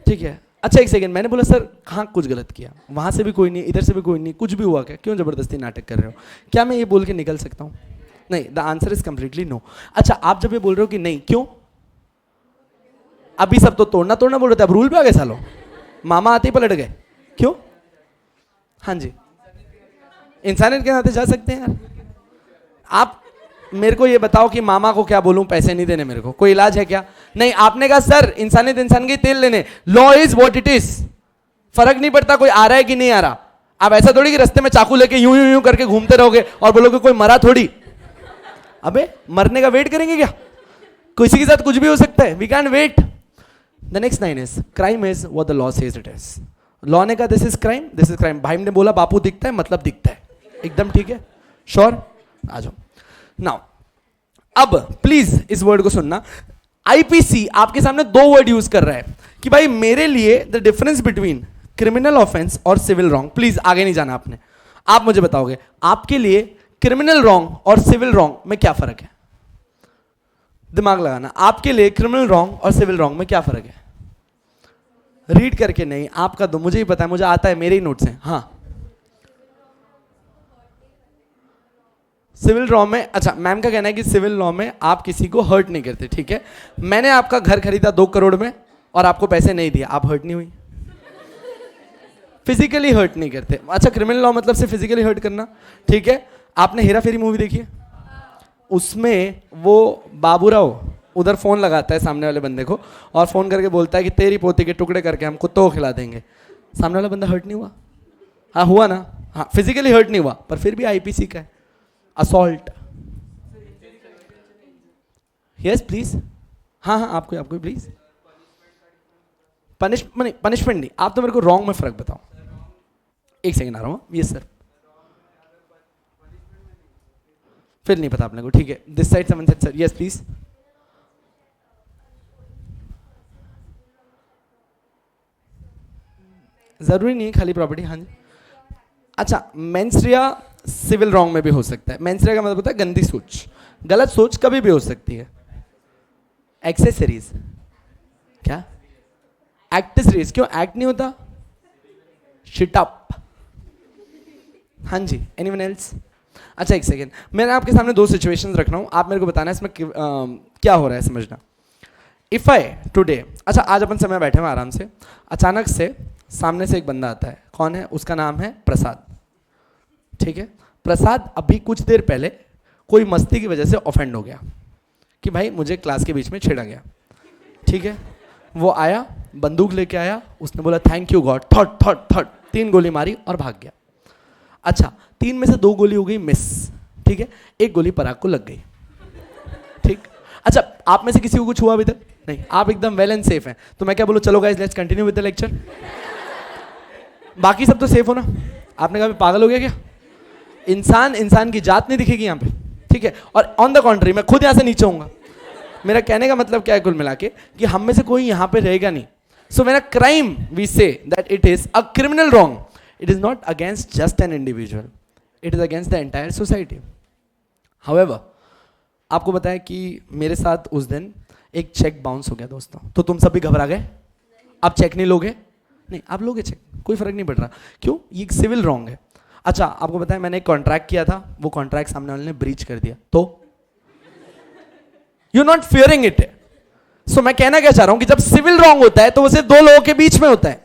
ठीक है? अच्छा एक सेकंड, मैंने बोला सर हाँ कुछ गलत किया, वहां से भी कोई नहीं, इधर से भी कोई नहीं, कुछ भी हुआ क्या, क्यों जबरदस्ती नाटक कर रहे हो? क्या मैं ये बोल के निकल सकता हूं? नहीं, the answer is completely no. अच्छा आप जब ये बोल रहे हो कि नहीं, क्यों? अभी सब तो तोड़ना तोड़ना बोल रहे थे, अब रूल पे आ गए सालों, मामा आते ही पलट गए, क्यों? हाँ जी, इंसानियत के नाते जा सकते हैं यार। आप मेरे को ये बताओ कि मामा को क्या बोलूं, पैसे नहीं देने मेरे को, कोई इलाज है क्या? नहीं, आपने कहा सर इंसानियत इंसान के तेल लेने, law is what it is, फर्क नहीं पड़ता कोई आ रहा है कि नहीं आ रहा। आप ऐसा थोड़ी कि रास्ते में चाकू लेके यूं यूं यूं करके घूमते रहोगे और बोलोगे कोई मरा थोड़ी। अबे मरने का वेट करेंगे क्या? किसी के साथ कुछ भी हो सकता है, we can wait. The next line is crime is what the law says it is. Law ने कहा this is crime, this is crime. भाई ने बोला बापू दिखता है मतलब दिखता है, एकदम ठीक है, श्योर? आ जाओ नाउ। अब प्लीज इस वर्ड को सुनना, आईपीसी आपके सामने दो वर्ड यूज कर रहा है कि भाई मेरे लिए the difference between criminal offence और सिविल रॉन्ग, प्लीज आगे नहीं जाना आपने, आप मुझे बताओगे आपके लिए क्रिमिनल रॉन्ग और सिविल रॉन्ग में क्या फर्क है? दिमाग लगाना, आपके लिए क्रिमिनल रॉन्ग और सिविल रॉन्ग में क्या फर्क है? रीड करके नहीं, आपका तो मुझे ही पता है, मुझे आता है, मेरे ही नोट्स हैं। हाँ सिविल लॉ में, अच्छा मैम का कहना है कि सिविल लॉ में आप किसी को हर्ट नहीं करते, ठीक है? मैंने आपका घर खरीदा 2 करोड़ में और आपको पैसे नहीं दिए, आप हर्ट नहीं हुई, फिजिकली हर्ट नहीं करते। अच्छा क्रिमिनल लॉ मतलब से फिजिकली हर्ट करना, ठीक है? आपने हेरा फेरी मूवी देखी है? उसमें वो बाबूराव उधर फोन लगाता है सामने वाले बंदे को और फोन करके बोलता है कि तेरी पोती के टुकड़े करके हम कुत्तों को खिला देंगे। सामने वाला बंदा हर्ट नहीं हुआ? हाँ हुआ ना, हाँ फिजिकली हर्ट नहीं हुआ, पर फिर भी आईपीसी का है असॉल्ट। यस प्लीज, हाँ हाँ आपको आपको प्लीज। पनिशमेंट नहीं, आप तो मेरे को रॉन्ग में फर्क बताओ। एक सेकंड आ रहा हूँ। यस सर, फिर नहीं पता आपने को, ठीक है? This side someone said sir, yes please. जरूरी नहीं है खाली प्रॉपर्टी, हाँ जी। अच्छा मेंस्ट्रुआ सिविल रॉन्ग में भी हो सकता है। मेंस्ट्रुआ का मतलब होता है गंदी सोच, गलत सोच कभी भी हो सकती है। एक्सेसरीज क्या? एक्सेसरीज क्यों एक्ट नहीं होता? Shit up. हाँ जी, एनीवन एल्स? अच्छा एक सेकेंड, मैंने आपके सामने 2 सिचुएशंस रख रहा हूं, आप मेरे को बताना है इसमें क्या हो रहा है, समझना। इफ आई टुडे, अच्छा आज अपन समय बैठे हुए आराम से, अचानक से सामने से एक बंदा आता है, कौन है? उसका नाम है प्रसाद, ठीक है? प्रसाद अभी कुछ देर पहले कोई मस्ती की वजह से ऑफेंड हो गया कि भाई मुझे क्लास के बीच में छेड़ा गया, ठीक है? वो आया, बंदूक लेके आया, उसने बोला thank you God, that that that 3 गोली मारी और भाग गया। अच्छा 3 में से 2 गोली हो गई मिस, ठीक है? 1 गोली पराग को लग गई, ठीक? अच्छा आप में से किसी को कुछ हुआ अभी तक? नहीं, आप एकदम वेल एंड सेफ हैं। तो मैं क्या बोलूं, चलो guys let's continue with the lecture. बाकी सब तो सेफ हो ना? आपने कहा पागल हो गया क्या? इंसान की जात नहीं दिखेगी यहाँ पे, ठीक है? और ऑन द कॉन्ट्री मैं खुद यहाँ से नीचे आऊंगा। मेरा कहने का मतलब क्या है कुल मिला के, कि हम में से कोई यहाँ पे रहेगा नहीं। So when a crime we say that it is a criminal wrong, it is not against just an individual, it is against the entire society. However आपको बताया कि मेरे साथ उस दिन एक चेक बाउंस हो गया दोस्तों, तो तुम सब भी घबरा गए? आप चेक नहीं लोगे? नहीं, आप लोगे चेक, कोई फर्क नहीं पड़ रहा। क्यों? ये सिविल रॉन्ग है। अच्छा आपको बताया मैंने एक कॉन्ट्रैक्ट किया था, वो कॉन्ट्रैक्ट सामने वाले ने ब्रीच कर दिया, तो यू नॉट फियरिंग इट, सो मैं कहना क्या चाह रहा हूं कि जब सिविल रॉन्ग होता है तो वो सिर्फ दो लोगों के बीच में होता है,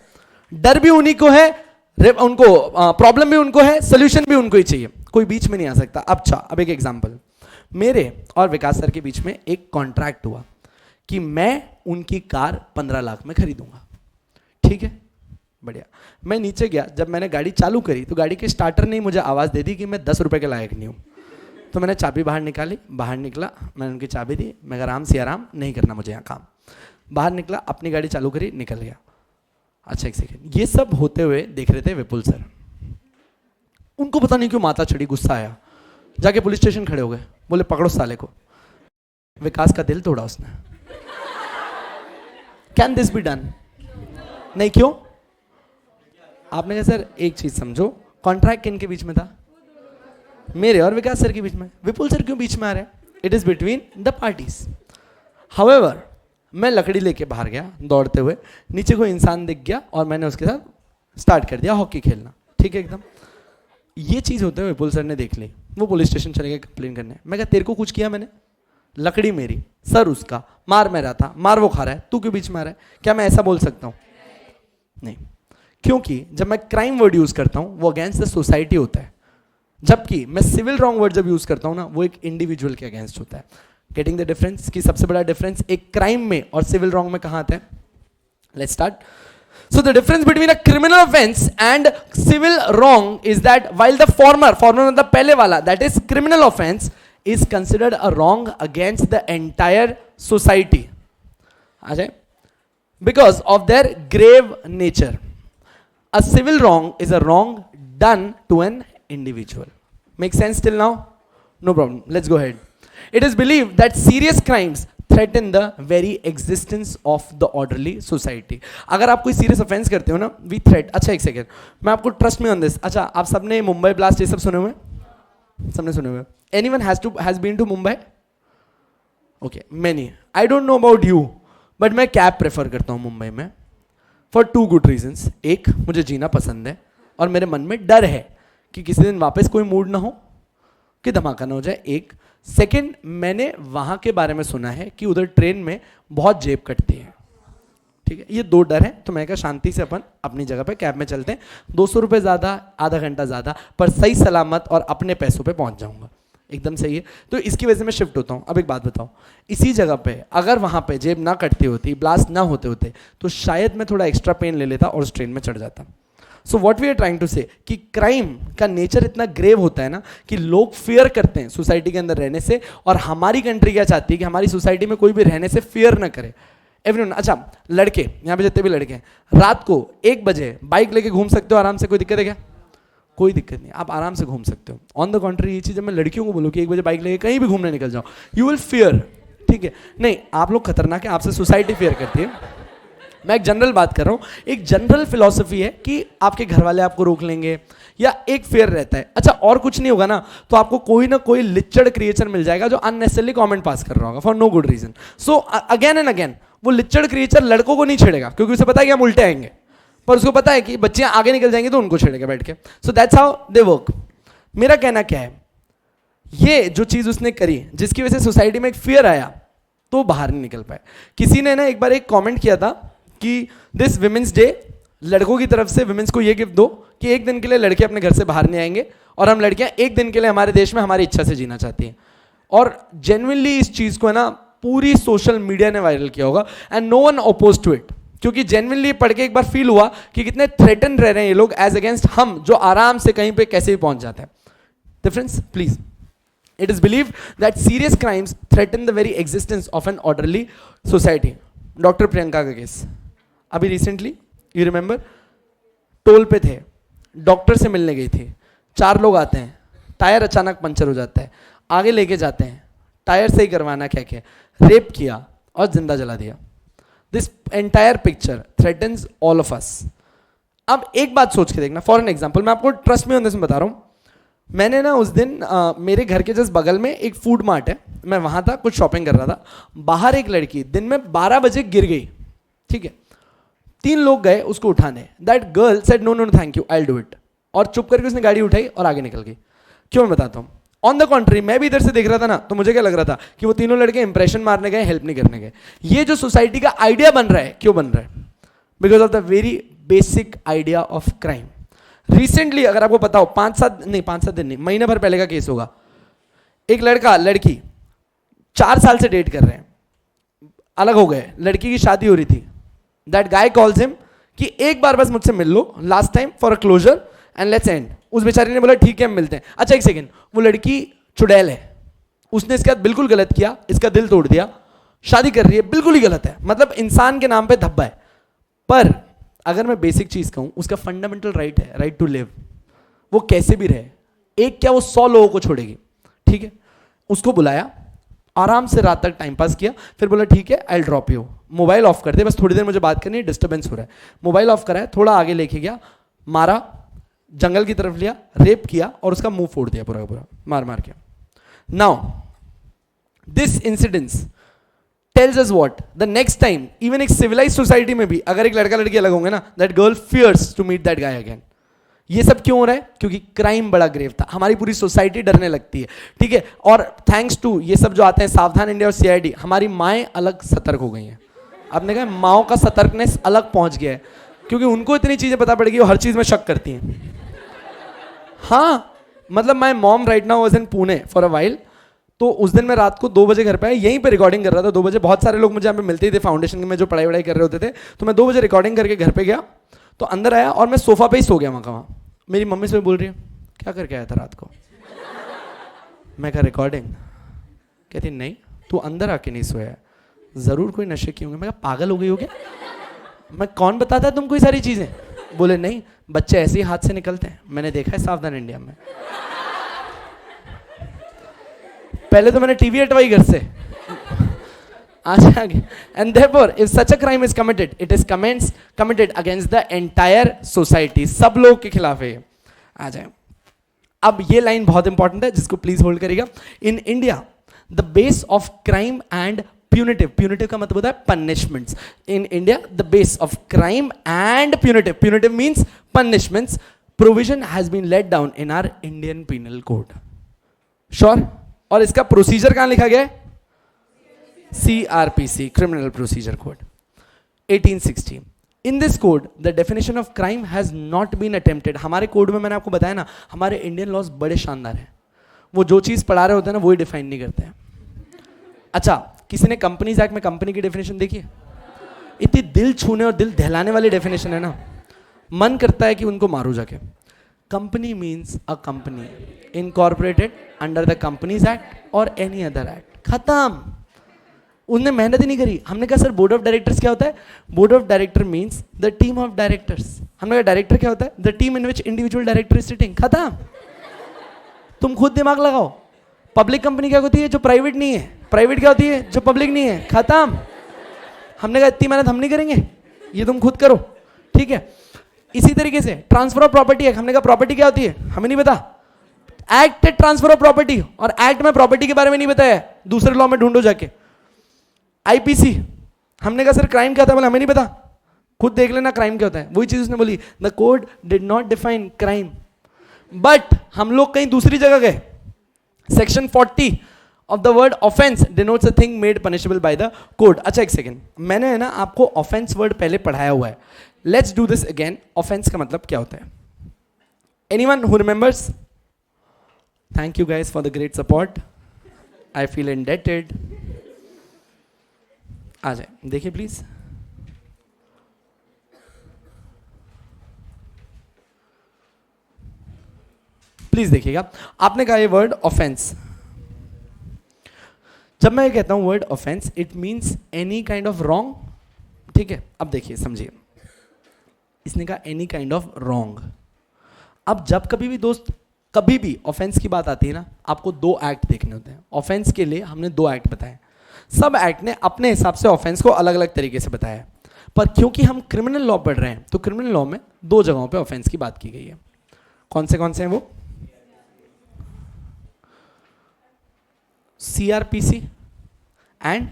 डर भी उन्हीं को है, उनको प्रॉब्लम भी उनको है, सोल्यूशन भी उनको ही चाहिए, कोई बीच में नहीं आ सकता। अब एक एग्जांपल, मेरे और विकास सर के बीच में एक कॉन्ट्रैक्ट हुआ कि मैं उनकी कार 15 लाख में खरीदूंगा, ठीक है, बढ़िया। मैं नीचे गया, जब मैंने गाड़ी चालू करी तो गाड़ी के स्टार्टर ने मुझे आवाज़ दे दी कि मैं 10 रुपये के लायक नहीं हूँ। तो मैंने चाबी बाहर निकाली, बाहर निकला, मैंने उनकी चाबी दी, मैं आराम से आराम नहीं करना मुझे यहाँ काम, बाहर निकला, अपनी गाड़ी चालू करी, निकल गया। अच्छा एक सेकेंड, ये सब होते हुए देख रहे थे विपुल सर, उनको पता नहीं क्यों माथा चढ़ी, गुस्सा आया, जाके पुलिस स्टेशन खड़े हो गए, बोले पकड़ो साले को। विकास का दिल तोड़ा उसने। Can this be done? नहीं, क्यों? आपने कहा सर एक चीज समझो, कॉन्ट्रैक्ट किनके बीच में था? मेरे और विकास सर के बीच में। विपुल सर क्यों बीच में आ रहे हैं? It is between the parties. However, मैं लकड़ी लेके बाहर गया दौड़ते हुए, नीचे कोई इंसान दिख गया और मैंने उसके साथ स्टार्ट कर दिया हॉकी खेलना, ठीक है एकदम। ये चीज होते हुए विपुल सर ने देख ली, वो पुलिस स्टेशन चले गए कंप्लेन करने। मैं कहा तेरे को कुछ किया मैंने? लकड़ी मेरी, सर उसका, मार मैं रहा था, मार वो खा रहा है, तू क्यों बीच में आ रहा है? क्या मैं ऐसा बोल सकता हूं? नहीं, क्योंकि जब मैं क्राइम वर्ड यूज करता हूं वो अगेंस्ट द सोसाइटी होता है, जबकि मैं सिविल रॉन्ग वर्ड जब यूज करता हूं ना वो एक इंडिविजुअल के अगेंस्ट होता है। Getting the difference? की सबसे बड़ा डिफरेंस एक क्राइम में और सिविल रॉन्ग में कहां आता है? Let's start. So the difference between a criminal offense and civil wrong is that while the former मतलब पहले वाला, that is criminal offense, is considered a wrong against the entire society, अच्छा, because of their grave nature. A civil wrong is a wrong done to an individual. Make sense till now? No problem. Let's go ahead. It is believed that serious crimes threaten the very existence of the orderly society. अगर आप कोई सीरियस ऑफेंस करते हो ना, वी थ्रेट। अच्छा एक सेकेंड, मैं आपको ट्रस्ट में ऑन दिस। अच्छा, आप सबने मुंबई ब्लास्ट ये सब सुने हुए? सबने सुने हुए? Anyone has been to Mumbai? Okay, many. I don't know about you, but मैं कैब प्रेफर करता हूँ मुंबई में फॉर 2 गुड रीजंस। एक, मुझे जीना पसंद है और मेरे मन में डर है कि किसी दिन वापस कोई मूड ना हो कि धमाका ना हो जाए, एक। सेकंड, मैंने वहां के बारे में सुना है कि उधर ट्रेन में बहुत जेब कटती है, ठीक है। ये 2 डर है, तो मैं कहा शांति से अपन अपनी जगह पे कैब में चलते हैं, 200 रुपये ज़्यादा, आधा घंटा ज़्यादा, पर सही सलामत और अपने पैसों पे पहुंच जाऊंगा, एकदम सही है। तो इसकी वजह से मैं शिफ्ट होता हूँ। अब एक बात बताओ, इसी जगह पे अगर वहां पे जेब ना कटती होती, ब्लास्ट ना होते होते, तो शायद मैं थोड़ा एक्स्ट्रा पेन ले लेता और उस ट्रेन में चढ़ जाता। So what we are trying to say कि क्राइम का नेचर इतना ग्रेव होता है ना कि लोग फियर करते हैं सोसाइटी के अंदर रहने से, और हमारी कंट्री क्या चाहती है कि हमारी सोसाइटी में कोई भी रहने से फियर ना करे। एवरीवन, अच्छा लड़के यहाँ पे जितने भी लड़के हैं, रात को 1 बजे बाइक लेके घूम सकते हो आराम से, कोई दिक्कत है क्या? कोई दिक्कत नहीं, आप आराम से घूम सकते हो। ऑन द कॉन्ट्री, ये चीज़ जब मैं लड़कियों को बोलूँ कि 1 बजे बाइक लेके कहीं भी घूमने निकल जाओ, यू विल फियर, ठीक है। नहीं, आप लोग खतरनाक है, आपसे सोसाइटी फियर करती है। मैं एक जनरल बात कर रहा हूँ, एक जनरल फिलॉसफी है कि आपके घर वाले आपको रोक लेंगे या एक फेयर रहता है। अच्छा, और कुछ नहीं होगा ना तो आपको कोई ना कोई लिचड़ क्रिएचर मिल जाएगा जो अननेसेसरली कमेंट पास कर रहा होगा for no good reason. So again and again वो लिचड़ क्रिएचर लड़कों को नहीं छेड़ेगा, क्योंकि उसे पता है कि हम उल्टे आएंगे, पर उसको पता है कि बच्चियां आगे निकल जाएंगी तो उनको छेड़ेगा बैठ के। So that's how they work. मेरा कहना क्या है, ये जो चीज उसने करी जिसकी वजह से सोसाइटी में एक फियर आया तो बाहर नहीं निकल पाए। किसी ने ना एक बार एक कॉमेंट किया था कि दिस विमेंस डे, लड़कों की तरफ से विमेंस को ये गिफ्ट दो कि एक दिन के लिए लड़के अपने घर से बाहर नहीं आएंगे और हम लड़कियां एक दिन के लिए हमारे देश में हमारी इच्छा से जीना चाहती हैं। और जेन्युइनली इस चीज को है ना पूरी सोशल मीडिया ने वायरल किया होगा and no one oppose to it, क्योंकि जेन्युइनली पढ़ के एक बार फील हुआ कि कितने थ्रेटन रह रहे हैं ये लोग एज अगेंस्ट हम जो आराम से कहीं पे कैसे भी पहुंच जाते हैं। Difference please. It is believed that serious crimes threaten the very existence of an orderly society. Doctor Priyanka का केस अभी रिसेंटली, यू रिमेंबर, टोल पे थे, डॉक्टर से मिलने गई थी, 4 लोग आते हैं, टायर अचानक पंचर हो जाता है, आगे लेके जाते हैं, टायर सही करवाना कह के रेप किया और जिंदा जला दिया। This entire picture threatens all of us. अब एक बात सोच के देखना, फॉर एन एग्जाम्पल, मैं आपको ट्रस्ट में होने से बता रहा हूँ। मैंने ना उस दिन मेरे घर के जस्ट बगल में एक फूड मार्ट है, मैं वहाँ था, कुछ शॉपिंग कर रहा था। बाहर एक लड़की दिन में 12 बजे गिर गई, ठीक है। 3 लोग गए उसको उठाने, that girl said no no thank you, I will do it, और चुप करके उसने गाड़ी उठाई और आगे निकल गई। क्यों मैं बताता हूँ, ऑन द कॉन्ट्री मैं भी इधर से देख रहा था ना, तो मुझे क्या लग रहा था कि वो तीनों लड़के इंप्रेशन मारने गए, हेल्प नहीं करने गए. ये जो सोसाइटी का आइडिया बन रहा है, क्यों बन रहा है? Because of the very basic idea of crime. Recently अगर आपको पता हो, 5-7 दिन नहीं, महीने भर पहले का केस होगा. एक लड़का लड़की 4 साल से डेट कर रहे हैं, अलग हो गए, लड़की की शादी हो रही थी. दैट गाय कॉल्स हिम कि एक बार बस मुझसे मिल लो, last time for a closure and let's end. उस बेचारी ने बोला ठीक है हम मिलते हैं. अच्छा एक सेकेंड, वो लड़की चुड़ैल है, उसने इसके साथ बिल्कुल गलत किया, इसका दिल तोड़ दिया, शादी कर रही है, बिल्कुल ही गलत है. मतलब इंसान के नाम पे धब्बा है. पर अगर मैं बेसिक चीज कहूं, उसका फंडामेंटल राइट है, राइट टू लिव. वो कैसे भी रहे, एक क्या वो 100 लोगों को छोड़ेगी. ठीक है, उसको बुलाया, आराम से रात तक टाइम पास किया, फिर बोला ठीक है आई ड्रॉप यू, मोबाइल ऑफ कर दे, बस थोड़ी देर मुझे बात करनी है, डिस्टर्बेंस हो रहा है. मोबाइल ऑफ करा है, थोड़ा आगे लेके गया, मारा, जंगल की तरफ लिया, रेप किया और उसका मुंह फोड़ दिया पूरा का पूरा, मार मार के. Now this incidence tells us what, the next time even एक सिविलाइज्ड सोसाइटी में भी अगर एक लड़का लड़की अलग होंगे ना, that girl fears to meet that guy again. ये सब क्यों हो रहा है? क्योंकि क्राइम बड़ा ग्रेव था, हमारी पूरी सोसाइटी डरने लगती है. ठीक है, और थैंक्स टू ये सब जो आते हैं, सावधान इंडिया और सीआईडी, हमारी माएँ अलग सतर्क हो गई हैं. आपने कहा माओ का सतर्कनेस अलग पहुंच गया है, क्योंकि उनको इतनी चीजें पता पड़ गई, वो हर चीज में शक करती हैं. हाँ, मतलब my mom right now was in Pune for a while. तो उस दिन मैं रात को 2 बजे घर पे आया, यहीं पे रिकॉर्डिंग कर रहा था 2 बजे. बहुत सारे लोग मुझे यहाँ पे मिलते ही थे फाउंडेशन में जो पढ़ाई वढ़ाई कर रहे होते थे. तो मैं 2 बजे रिकॉर्डिंग करके घर पे गया, तो अंदर आया और मैं सोफा पे ही सो गया वहाँ. मेरी मम्मी से बोल रही है क्या करके आया था रात को? मैं कहा रिकॉर्डिंग. कहती नहीं तू अंदर आके नहीं सोया, जरूर कोई नशे की होंगे. मैं कहा पागल हो गई हो क्या? मैं कौन बताता है तुमको ये सारी चीजें? बोले नहीं, बच्चे ऐसे ही हाथ से निकलते हैं, मैंने देखा है सावधान इंडिया में. पहले तो मैंने टीवी हटवाई घर से, आज आगे. And therefore if such a crime is committed, it is committed against the entire society. सब लोग के खिलाफ है. आ जाए, अब ये लाइन बहुत इंपॉर्टेंट है जिसको प्लीज होल्ड करिएगा. In India the base of crime and punitive का मतलब होता है punishments. In India the base of crime and punitive means punishments provision has been let down in our Indian penal code. Sure? और इसका प्रोसीजर कहां लिखा गया है? CRPC, criminal procedure code 1860. In this code the definition of crime has not been attempted. हमारे कोड में मैंने आपको बताया ना, हमारे इंडियन लॉज बड़े शानदार हैं. वो जो चीज पढ़ा रहे होते हैं ना, वही डिफाइन नहीं करते हैं. अच्छा, किसी ने कंपनीज एक्ट में कंपनी की डेफिनेशन देखी है? इतनी दिल छूने और दिल दहलाने वाली डेफिनेशन है ना, मन करता है कि उनको मारो जाके. Company means a company incorporated under the companies act और एनी अदर एक्ट. खत्म. उनने मेहनत ही नहीं करी. हमने कहा सर बोर्ड ऑफ डायरेक्टर्स क्या होता है? Board of director means the team of directors. हमने कहा डायरेक्टर क्या होता है? The team in which individual director is sitting. खत्म. तुम खुद दिमाग लगाओ. पब्लिक कंपनी क्या होती है? जो प्राइवेट नहीं है. प्राइवेट क्या होती है? जो पब्लिक नहीं है. खत्म. हमने कहा इतनी मेहनत हम नहीं करेंगे, ये तुम खुद करो. ठीक है. इसी तरीके से ट्रांसफर ऑफ प्रॉपर्टी एक्ट, हमने कहा प्रॉपर्टी क्या होती है? हमें नहीं पता. एक्ट है ट्रांसफर ऑफ प्रॉपर्टी, और एक्ट में प्रॉपर्टी के बारे में नहीं बताया, दूसरे लॉ में ढूंढो जाके. आईपीसी, हमने कहा सर क्राइम क्या होता है? बोला हमें नहीं पता, खुद देख लेना क्राइम क्या होता है. वही चीज उसने बोली, the code did not define crime. But हम लोग कहीं दूसरी जगह गए. Section 40 of the word offence denotes a thing made punishable by the code. अच्छा एक सेकेंड, मैंने है ना आपको ऑफेंस वर्ड पहले पढ़ाया हुआ है. Let's do this again. Offense का मतलब क्या होता है? Anyone who remembers? Thank you guys for the great support. I feel indebted. आ जाए, देखिए प्लीज. प्लीज देखिएगा. आपने कहा ये वर्ड ऑफेंस. जब मैं ये कहता हूं word offence, it means any kind of wrong. ठीक है, अब देखिए समझिए, इसने कहा एनी काइंड ऑफ रॉन्ग. अब जब कभी भी दोस्त, कभी भी ऑफेंस की बात आती है ना, आपको 2 एक्ट देखने होते हैं. ऑफेंस के लिए हमने 2 एक्ट बताए. सब एक्ट ने अपने हिसाब से ऑफेंस को अलग अलग तरीके से बताया है. पर क्योंकि हम क्रिमिनल लॉ पढ़ रहे हैं, तो क्रिमिनल लॉ में 2 जगहों पे ऑफेंस की बात की गई है. कौन से हैं वो? CRPC and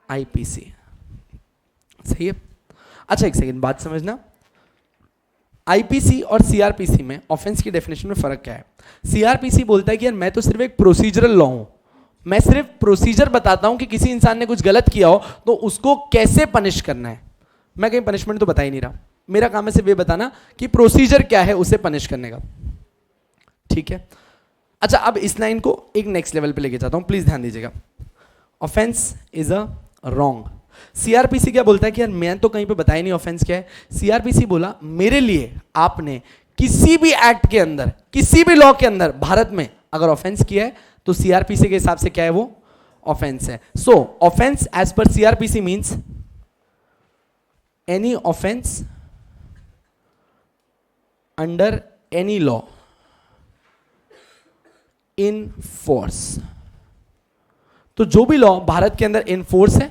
IPC. सही है. अच्छा एक सेकेंड, बात समझना. आईपीसी और सीआरपीसी में ऑफेंस की डेफिनेशन में फर्क क्या है? सीआरपीसी बोलता है कि यार मैं तो सिर्फ एक प्रोसीजरल लॉ हूं, मैं सिर्फ प्रोसीजर बताता हूं कि किसी इंसान ने कुछ गलत किया हो तो उसको कैसे पनिश करना है। मैं कहीं पनिशमेंट तो बता ही नहीं रहा, मेरा काम है सिर्फ ये बताना कि प्रोसीजर क्या है उसे पनिश करने का। ठीक है, अच्छा अब इस लाइन को एक नेक्स्ट लेवल पे लेके जाता हूं, प्लीज ध्यान दीजिएगा। Offence is a wrong. CrPC क्या बोलता है कि यार मैं तो कहीं पे बताया नहीं ऑफेंस क्या है। सीआरपीसी बोला मेरे लिए आपने किसी भी एक्ट के अंदर, किसी भी लॉ के अंदर भारत में अगर ऑफेंस किया है तो सीआरपीसी के हिसाब से क्या है, वो ऑफेंस है। So offense as per CrPC means any offense under any law in force. तो जो भी लॉ भारत के अंदर इन फोर्स है,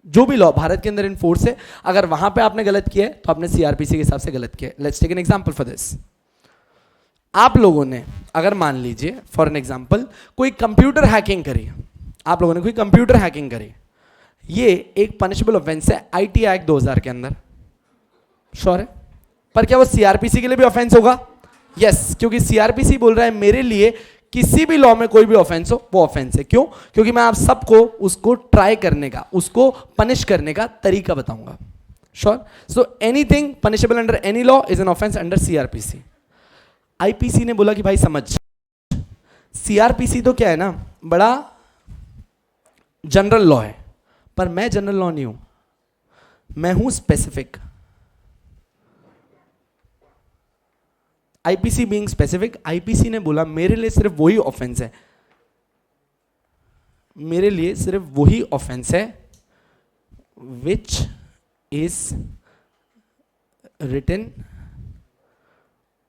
जो भी लॉ भारत के अंदर इन फोर्स है, अगर वहां पे आपने गलत किया है तो आपने सीआरपीसी के हिसाब से गलत किया है। Let's take an example for this. आप लोगों ने अगर मान लीजिए फॉर एन एग्जांपल कोई कंप्यूटर हैकिंग करी, आप लोगों ने कोई कंप्यूटर हैकिंग करी, ये एक पनिशेबल ऑफेंस है आईटी एक्ट 2000 के अंदर, श्योर है? पर क्या वो सीआरपीसी के लिए भी ऑफेंस होगा? यस, क्योंकि सीआरपीसी बोल रहा है मेरे लिए किसी भी लॉ में कोई भी ऑफेंस हो वो ऑफेंस है। क्यों? क्योंकि मैं आप सबको उसको ट्राई करने का, उसको पनिश करने का तरीका बताऊंगा। Sure? So anything punishable under any law is an offence under CrPC. IPC ने बोला कि भाई समझ, सीआरपीसी तो क्या है ना, बड़ा जनरल लॉ है, पर मैं जनरल लॉ नहीं हूं, मैं हूं specific. IPC being specific, IPC ने बोला मेरे लिए सिर्फ वही ऑफेंस है, मेरे लिए सिर्फ वही ऑफेंस है which is written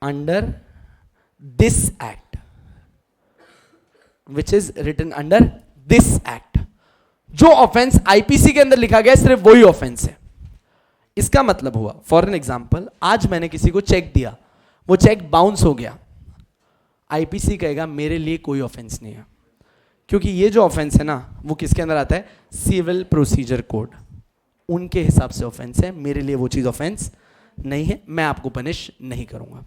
under this act, which is written under this act. जो ऑफेंस आईपीसी के अंदर लिखा गया है सिर्फ वही ऑफेंस है। इसका मतलब हुआ फॉर एन एग्जांपल, आज मैंने किसी को चेक दिया, वो चेक बाउंस हो गया, आईपीसी कहेगा मेरे लिए कोई ऑफेंस नहीं है, क्योंकि ये जो ऑफेंस है ना वो किसके अंदर आता है, सिविल प्रोसीजर कोड, उनके हिसाब से ऑफेंस है, मेरे लिए वो चीज ऑफेंस नहीं है, मैं आपको पनिश नहीं करूंगा।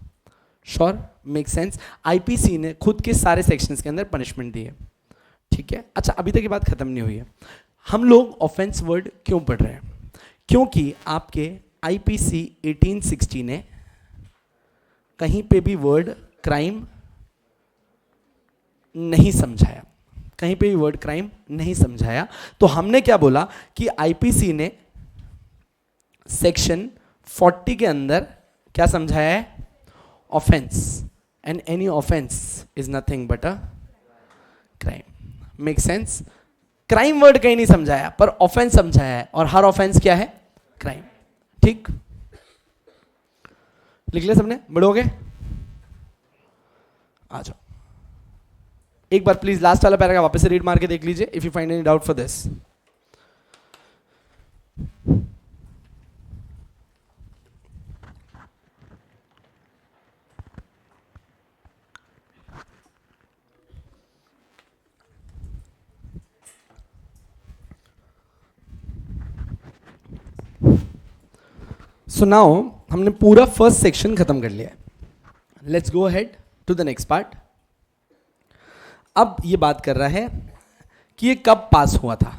श्योर? Make sense? आईपीसी ने खुद के सारे सेक्शंस के अंदर पनिशमेंट दी है। ठीक है, अच्छा अभी तक ये बात खत्म नहीं हुई है। हम लोग ऑफेंस वर्ड क्यों पढ़ रहे हैं? क्योंकि आपके आईपीसी 1860 ने कहीं पे भी वर्ड क्राइम नहीं समझाया, कहीं पे भी वर्ड क्राइम नहीं समझाया। तो हमने क्या बोला कि आईपीसी ने सेक्शन 40 के अंदर क्या समझाया है, offence, and any offence is nothing but a crime. Make sense? Crime word कहीं नहीं समझाया पर ऑफेंस समझाया है, और हर ऑफेंस क्या है, क्राइम। ठीक, लिख लिया सबने? बढ़ोगे? आ जाओ, एक बार प्लीज लास्ट वाला पैराग्राफ वापस से रीड मार के देख लीजिए, if you find any doubt for this. So now हमने पूरा फर्स्ट सेक्शन खत्म कर लिया है। Let's go ahead to the next part. अब ये बात कर रहा है कि ये कब पास हुआ था।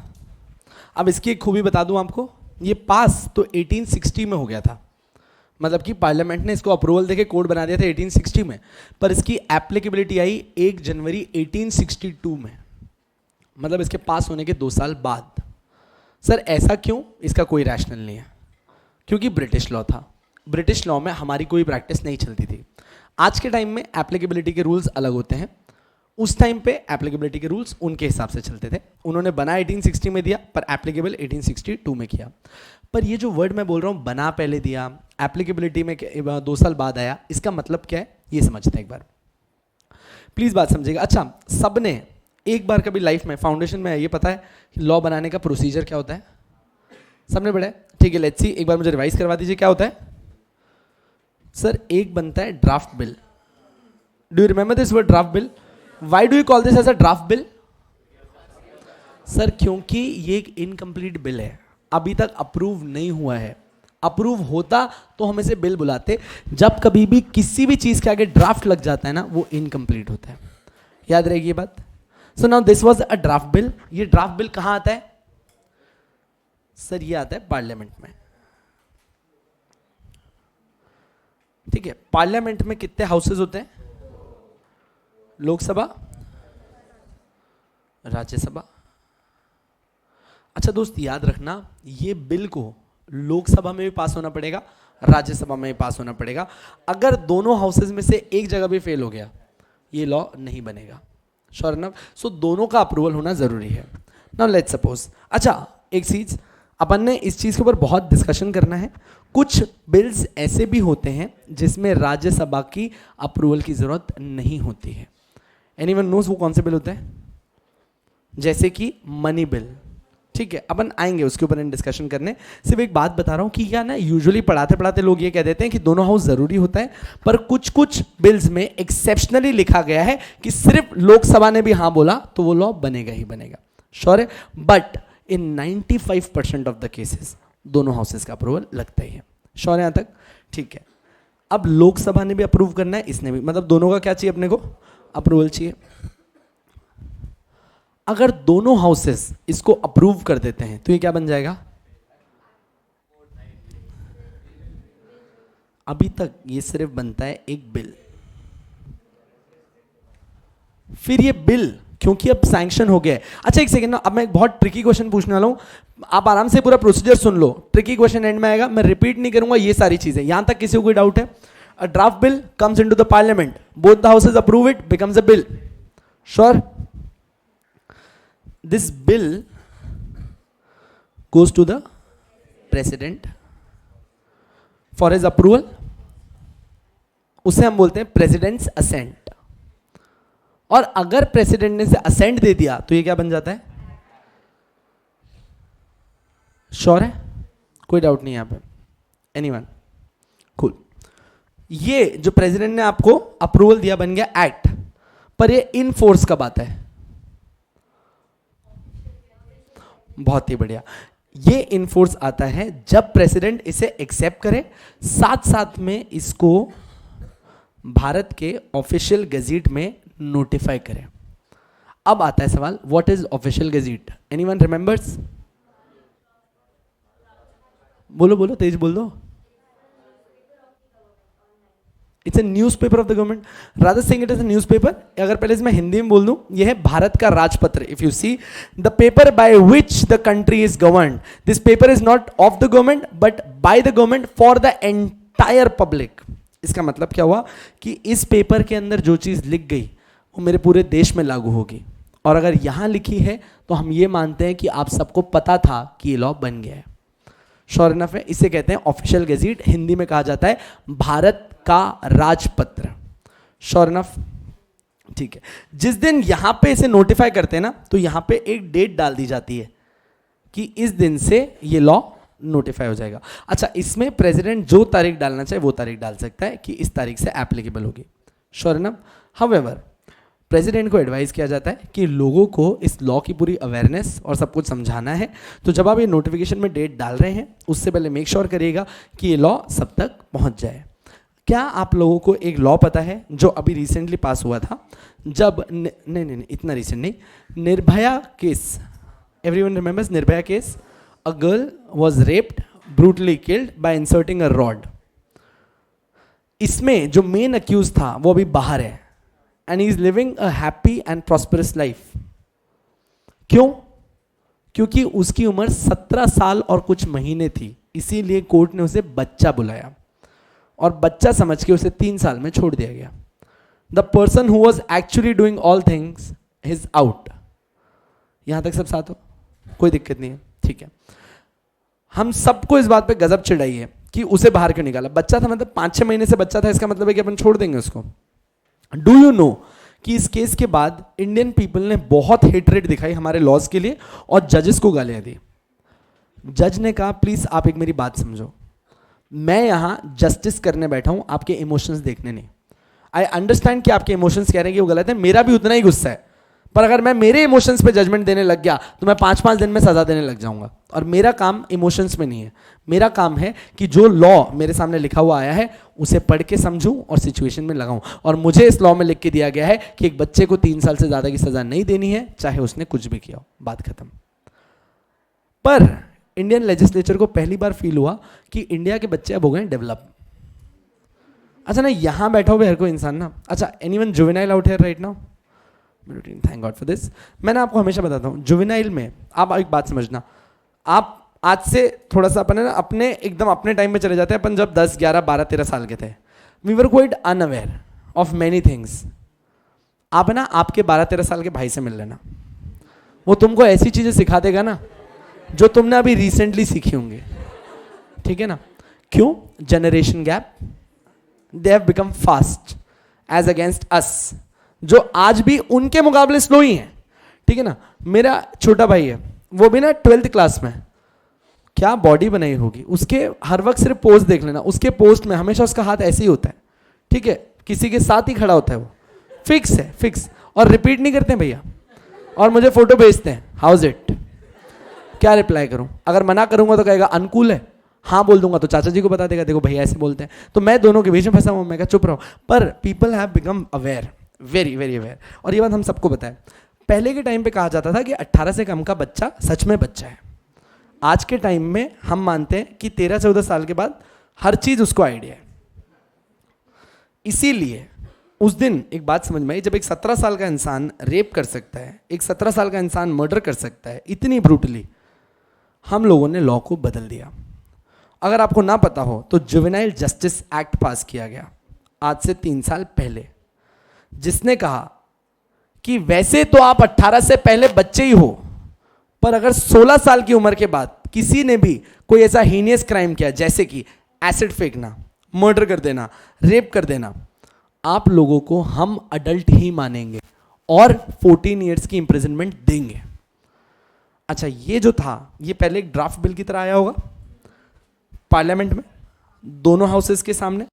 अब इसकी एक खूबी बता दूं आपको, ये पास तो 1860 में हो गया था, मतलब कि पार्लियामेंट ने इसको अप्रूवल देके कोड बना दिया था 1860 में, पर इसकी एप्लीकेबिलिटी आई 1 जनवरी 1862 में, मतलब इसके पास होने के 2 साल बाद। सर ऐसा क्यों? इसका कोई रैशनल नहीं है, क्योंकि ब्रिटिश लॉ था, ब्रिटिश लॉ में हमारी कोई प्रैक्टिस नहीं चलती थी। आज के टाइम में एप्लीकेबिलिटी के रूल्स अलग होते हैं, उस टाइम पे एप्लीकेबिलिटी के रूल्स उनके हिसाब से चलते थे। उन्होंने बना 1860 में दिया पर एप्लीकेबल 1862 में किया। पर ये जो वर्ड मैं बोल रहा हूँ, बना पहले दिया, एप्लीकेबिलिटी में 2 साल बाद आया, इसका मतलब क्या है ये समझते हैं एक बार, प्लीज बात समझिएगा। अच्छा, सबने एक बार कभी लाइफ में फाउंडेशन में ये पता है कि लॉ बनाने का प्रोसीजर क्या होता है? सबने पढ़ा है? ठीक है, लेट्स सी, एक बार मुझे रिवाइज करवा दीजिए क्या होता है। सर एक बनता है draft bill. Do you remember this word draft bill? Why do you call this as a draft bill? Sir क्योंकि ये एक इनकम्प्लीट बिल है, अभी तक अप्रूव नहीं हुआ है, अप्रूव होता तो हम इसे बिल बुलाते। जब कभी भी किसी भी चीज के आगे ड्राफ्ट लग जाता है ना, वो इनकम्प्लीट होता है। याद रहेगी ये बात। So now this was a draft bill. ये ड्राफ्ट बिल कहां आता है सर? ये आता है पार्लियामेंट में। ठीक है, पार्लियामेंट में कितने हाउसेज होते हैं? लोकसभा, राज्यसभा। अच्छा दोस्त याद रखना, ये बिल को लोकसभा में भी पास होना पड़ेगा, राज्यसभा में भी पास होना पड़ेगा। अगर दोनों हाउसेज में से एक जगह भी फेल हो गया, ये लॉ नहीं बनेगा। Sure enough? सो दोनों का अप्रूवल होना जरूरी है। नाउ लेट्स सपोज, अच्छा एक चीज अपन ने इस चीज के ऊपर बहुत डिस्कशन करना है। कुछ बिल्स ऐसे भी होते हैं जिसमें राज्यसभा की अप्रूवल की जरूरत नहीं होती है। एनीवन नोज वो कौन से बिल होते हैं? जैसे कि मनी बिल। ठीक है, अपन आएंगे उसके ऊपर डिस्कशन करने। सिर्फ एक बात बता रहा हूं कि क्या ना, यूजुअली पढ़ाते पढ़ाते लोग ये कह देते हैं कि दोनों हाउस जरूरी होता है, पर कुछ कुछ बिल्स में एक्सेप्शनली लिखा गया है कि सिर्फ लोकसभा ने भी हाँ बोला तो वो लॉ बनेगा ही बनेगा। श्योर है? But in 95% of the cases दोनों हाउसेस का अप्रूवल लगता ही है। श्योर है यहां तक? ठीक है, अब लोकसभा ने भी अप्रूव करना है, इसने भी, मतलब दोनों का क्या चाहिए अपने को? अप्रूवल चाहिए। अगर दोनों हाउसेस इसको अप्रूव कर देते हैं तो ये क्या बन जाएगा? अभी तक ये सिर्फ बनता है एक बिल। फिर ये बिल क्योंकि अब सैंक्शन हो गया है। अच्छा एक सेकेंड ना, अब मैं एक बहुत ट्रिकी क्वेश्चन पूछने वाला हूं, आप आराम से पूरा procedure soon low. Tricky question and में आएगा, मैं रिपीट नहीं करूंगा ये सारी चीजें। यहां तक किसी को कोई डाउट है? A draft bill comes into the parliament, both the houses approve it, becomes a bill. Sure? This bill goes to the president for his approval, उसे हम बोलते हैं प्रेसिडेंट्स असेंट। और अगर प्रेसिडेंट ने से असेंट दे दिया तो ये क्या बन जाता है? श्योर है? कोई डाउट नहीं यहां पे? एनीवन? कूल। ये जो प्रेसिडेंट ने आपको अप्रूवल दिया बन गया एक्ट, पर ये इन फोर्स कब आता है? बहुत ही बढ़िया। ये इनफोर्स आता है जब प्रेसिडेंट इसे एक्सेप्ट करे, साथ साथ में इसको भारत के ऑफिशियल गजेट में नोटिफाई करे। अब आता है सवाल, what is official gazette? Anyone remembers? बोलो बोलो, तेज बोल दो। It's a news of the government. Rather सिंह it is a news. अगर पहले मैं हिंदी में बोल दूं, यह है भारत का राजपत्र। If you see the paper by which the country is governed, this paper is not of the government but by the government for the entire public. इसका मतलब क्या हुआ कि इस पेपर के अंदर जो चीज लिख गई वो मेरे पूरे देश में लागू होगी। और अगर यहां लिखी है तो हम ये मानते हैं कि आप सबको पता था कि ये लॉ बन गया है। श्योर इनफ है? इसे कहते हैं ऑफिशियल गजेट, हिंदी में कहा जाता है भारत का राजपत्र। Sure enough? ठीक है। जिस दिन यहां पे इसे नोटिफाई करते हैं ना, तो यहां पे एक डेट डाल दी जाती है कि इस दिन से ये लॉ नोटिफाई हो जाएगा। अच्छा, इसमें प्रेसिडेंट जो तारीख डालना चाहे वो तारीख डाल सकता है कि इस तारीख से एप्लीकेबल होगी। Sure enough? हाउएवर प्रेसिडेंट को एडवाइस किया जाता है कि लोगों को इस लॉ की पूरी अवेयरनेस और सब कुछ समझाना है, तो जब आप ये नोटिफिकेशन में डेट डाल रहे हैं उससे पहले मेक श्योर करिएगा कि ये लॉ सब तक पहुंच जाए। क्या आप लोगों को एक लॉ पता है जो अभी रिसेंटली पास हुआ था? जब नहीं इतना रिसेंट नहीं, Nirbhaya case. Everyone remembers Nirbhaya case? A girl was raped, brutally killed by inserting a rod. इसमें जो मेन अक्यूज था वो अभी बाहर है and he is living a happy and prosperous life. क्यों? क्योंकि उसकी उम्र 17 साल और कुछ महीने थी, इसीलिए कोर्ट ने उसे बच्चा बुलाया और बच्चा समझ के उसे 3 साल में छोड़ दिया गया। The person who was actually doing all things is out. यहां तक सब साथ हो? कोई दिक्कत नहीं है? ठीक है। हम सबको इस बात पे गजब चिढ़ाई है कि उसे बाहर क्यों निकाला। बच्चा था, मतलब 5-6 महीने से बच्चा था, इसका मतलब है कि अपन छोड़ देंगे उसको? डू यू नो कि इस केस के बाद इंडियन पीपल ने बहुत हेटरेट दिखाई हमारे लॉज के लिए और जजेस को गालियां दी। जज ने कहा प्लीज आप एक मेरी बात समझो, मैं यहां जस्टिस करने बैठा हूं, आपके इमोशंस देखने नहीं। आई अंडरस्टैंड कि आपके इमोशंस कह रहे हैं कि वो गलत है, मेरा भी उतना ही गुस्सा है, पर अगर मैं मेरे इमोशंस पे जजमेंट देने लग गया तो मैं 5-5 दिन में सजा देने लग जाऊंगा। और मेरा काम इमोशंस में नहीं है, मेरा काम है कि जो लॉ मेरे सामने लिखा हुआ आया है उसे पढ़ के समझूं और सिचुएशन में लगाऊं। और मुझे इस लॉ में लिख के दिया गया है कि एक बच्चे को 3 साल से ज्यादा की सजा नहीं देनी है, चाहे उसने कुछ भी किया हो, बात खत्म। पर इंडियन लेजिस्लेचर को पहली बार फील हुआ कि इंडिया के बच्चे अब हो गए डेवलप। अच्छा ना, यहां बैठा हुआ हर कोई इंसान ना, अच्छा anyone juvenile out here right now? Thank God for this. मैंने आपको हमेशा बताता हूं, जुवेनाइल में आप एक बात समझना, आप आज से थोड़ा सा अपन है ना अपने एकदम अपने टाइम में चले जाते हैं। अपन जब 10, 11, 12, 13 साल के थे, we were quite unaware of many things. आप है ना आपके 12, 13 साल के भाई से मिल लेना, वो तुमको ऐसी चीजें सिखा देगा ना जो तुमने अभी रिसेंटली सीखी होंगी, ठीक है ना? क्यों? Generation gap, they have become fast as against us, जो आज भी उनके मुकाबले स्लो ही हैं, ठीक है ना? मेरा छोटा भाई है, वो भी ना 12th क्लास में, क्या बॉडी बनाई होगी उसके, हर वक्त सिर्फ पोस्ट देख लेना, उसके पोस्ट में हमेशा उसका हाथ ऐसे ही होता है, ठीक है? किसी के साथ ही खड़ा होता है, वो फिक्स है, फिक्स, और रिपीट नहीं करते हैं भैया। और मुझे फोटो भेजते हैं, हाउज इट, क्या रिप्लाई करूं? अगर मना करूंगा तो कहेगा अनकूल है, हाँ बोल दूंगा तो चाचा जी को बता देगा, देखो भैया ऐसे बोलते हैं। तो मैं दोनों के बीच में फंसा हूं, मैं कहा चुप रहो। पर people have become aware, very very aware. और ये बात हम सबको पता है, पहले के टाइम पे कहा जाता था कि 18 से कम का बच्चा सच में बच्चा है। आज के टाइम में हम मानते हैं कि 13-14 साल के बाद हर चीज उसको आइडिया है। इसीलिए उस दिन एक बात समझ में आई, जब एक 17 साल का इंसान रेप कर सकता है, एक 17 साल का इंसान मर्डर कर सकता है इतनी ब्रूटली, हम लोगों ने लॉ को बदल दिया। अगर आपको ना पता हो तो जुवेनाइल जस्टिस एक्ट पास किया गया आज से 3 साल पहले, जिसने कहा कि वैसे तो आप 18 से पहले बच्चे ही हो, पर अगर 16 साल की उम्र के बाद किसी ने भी कोई ऐसा हीनियस क्राइम किया, जैसे कि एसिड फेंकना, मर्डर कर देना, रेप कर देना, आप लोगों को हम अडल्ट ही मानेंगे और 14 ईयर्स की इंप्रिजनमेंट देंगे। अच्छा, ये जो था ये पहले एक ड्राफ्ट बिल की तरह आया होगा पार्लियामेंट में, दोनों हाउसेस के सामने,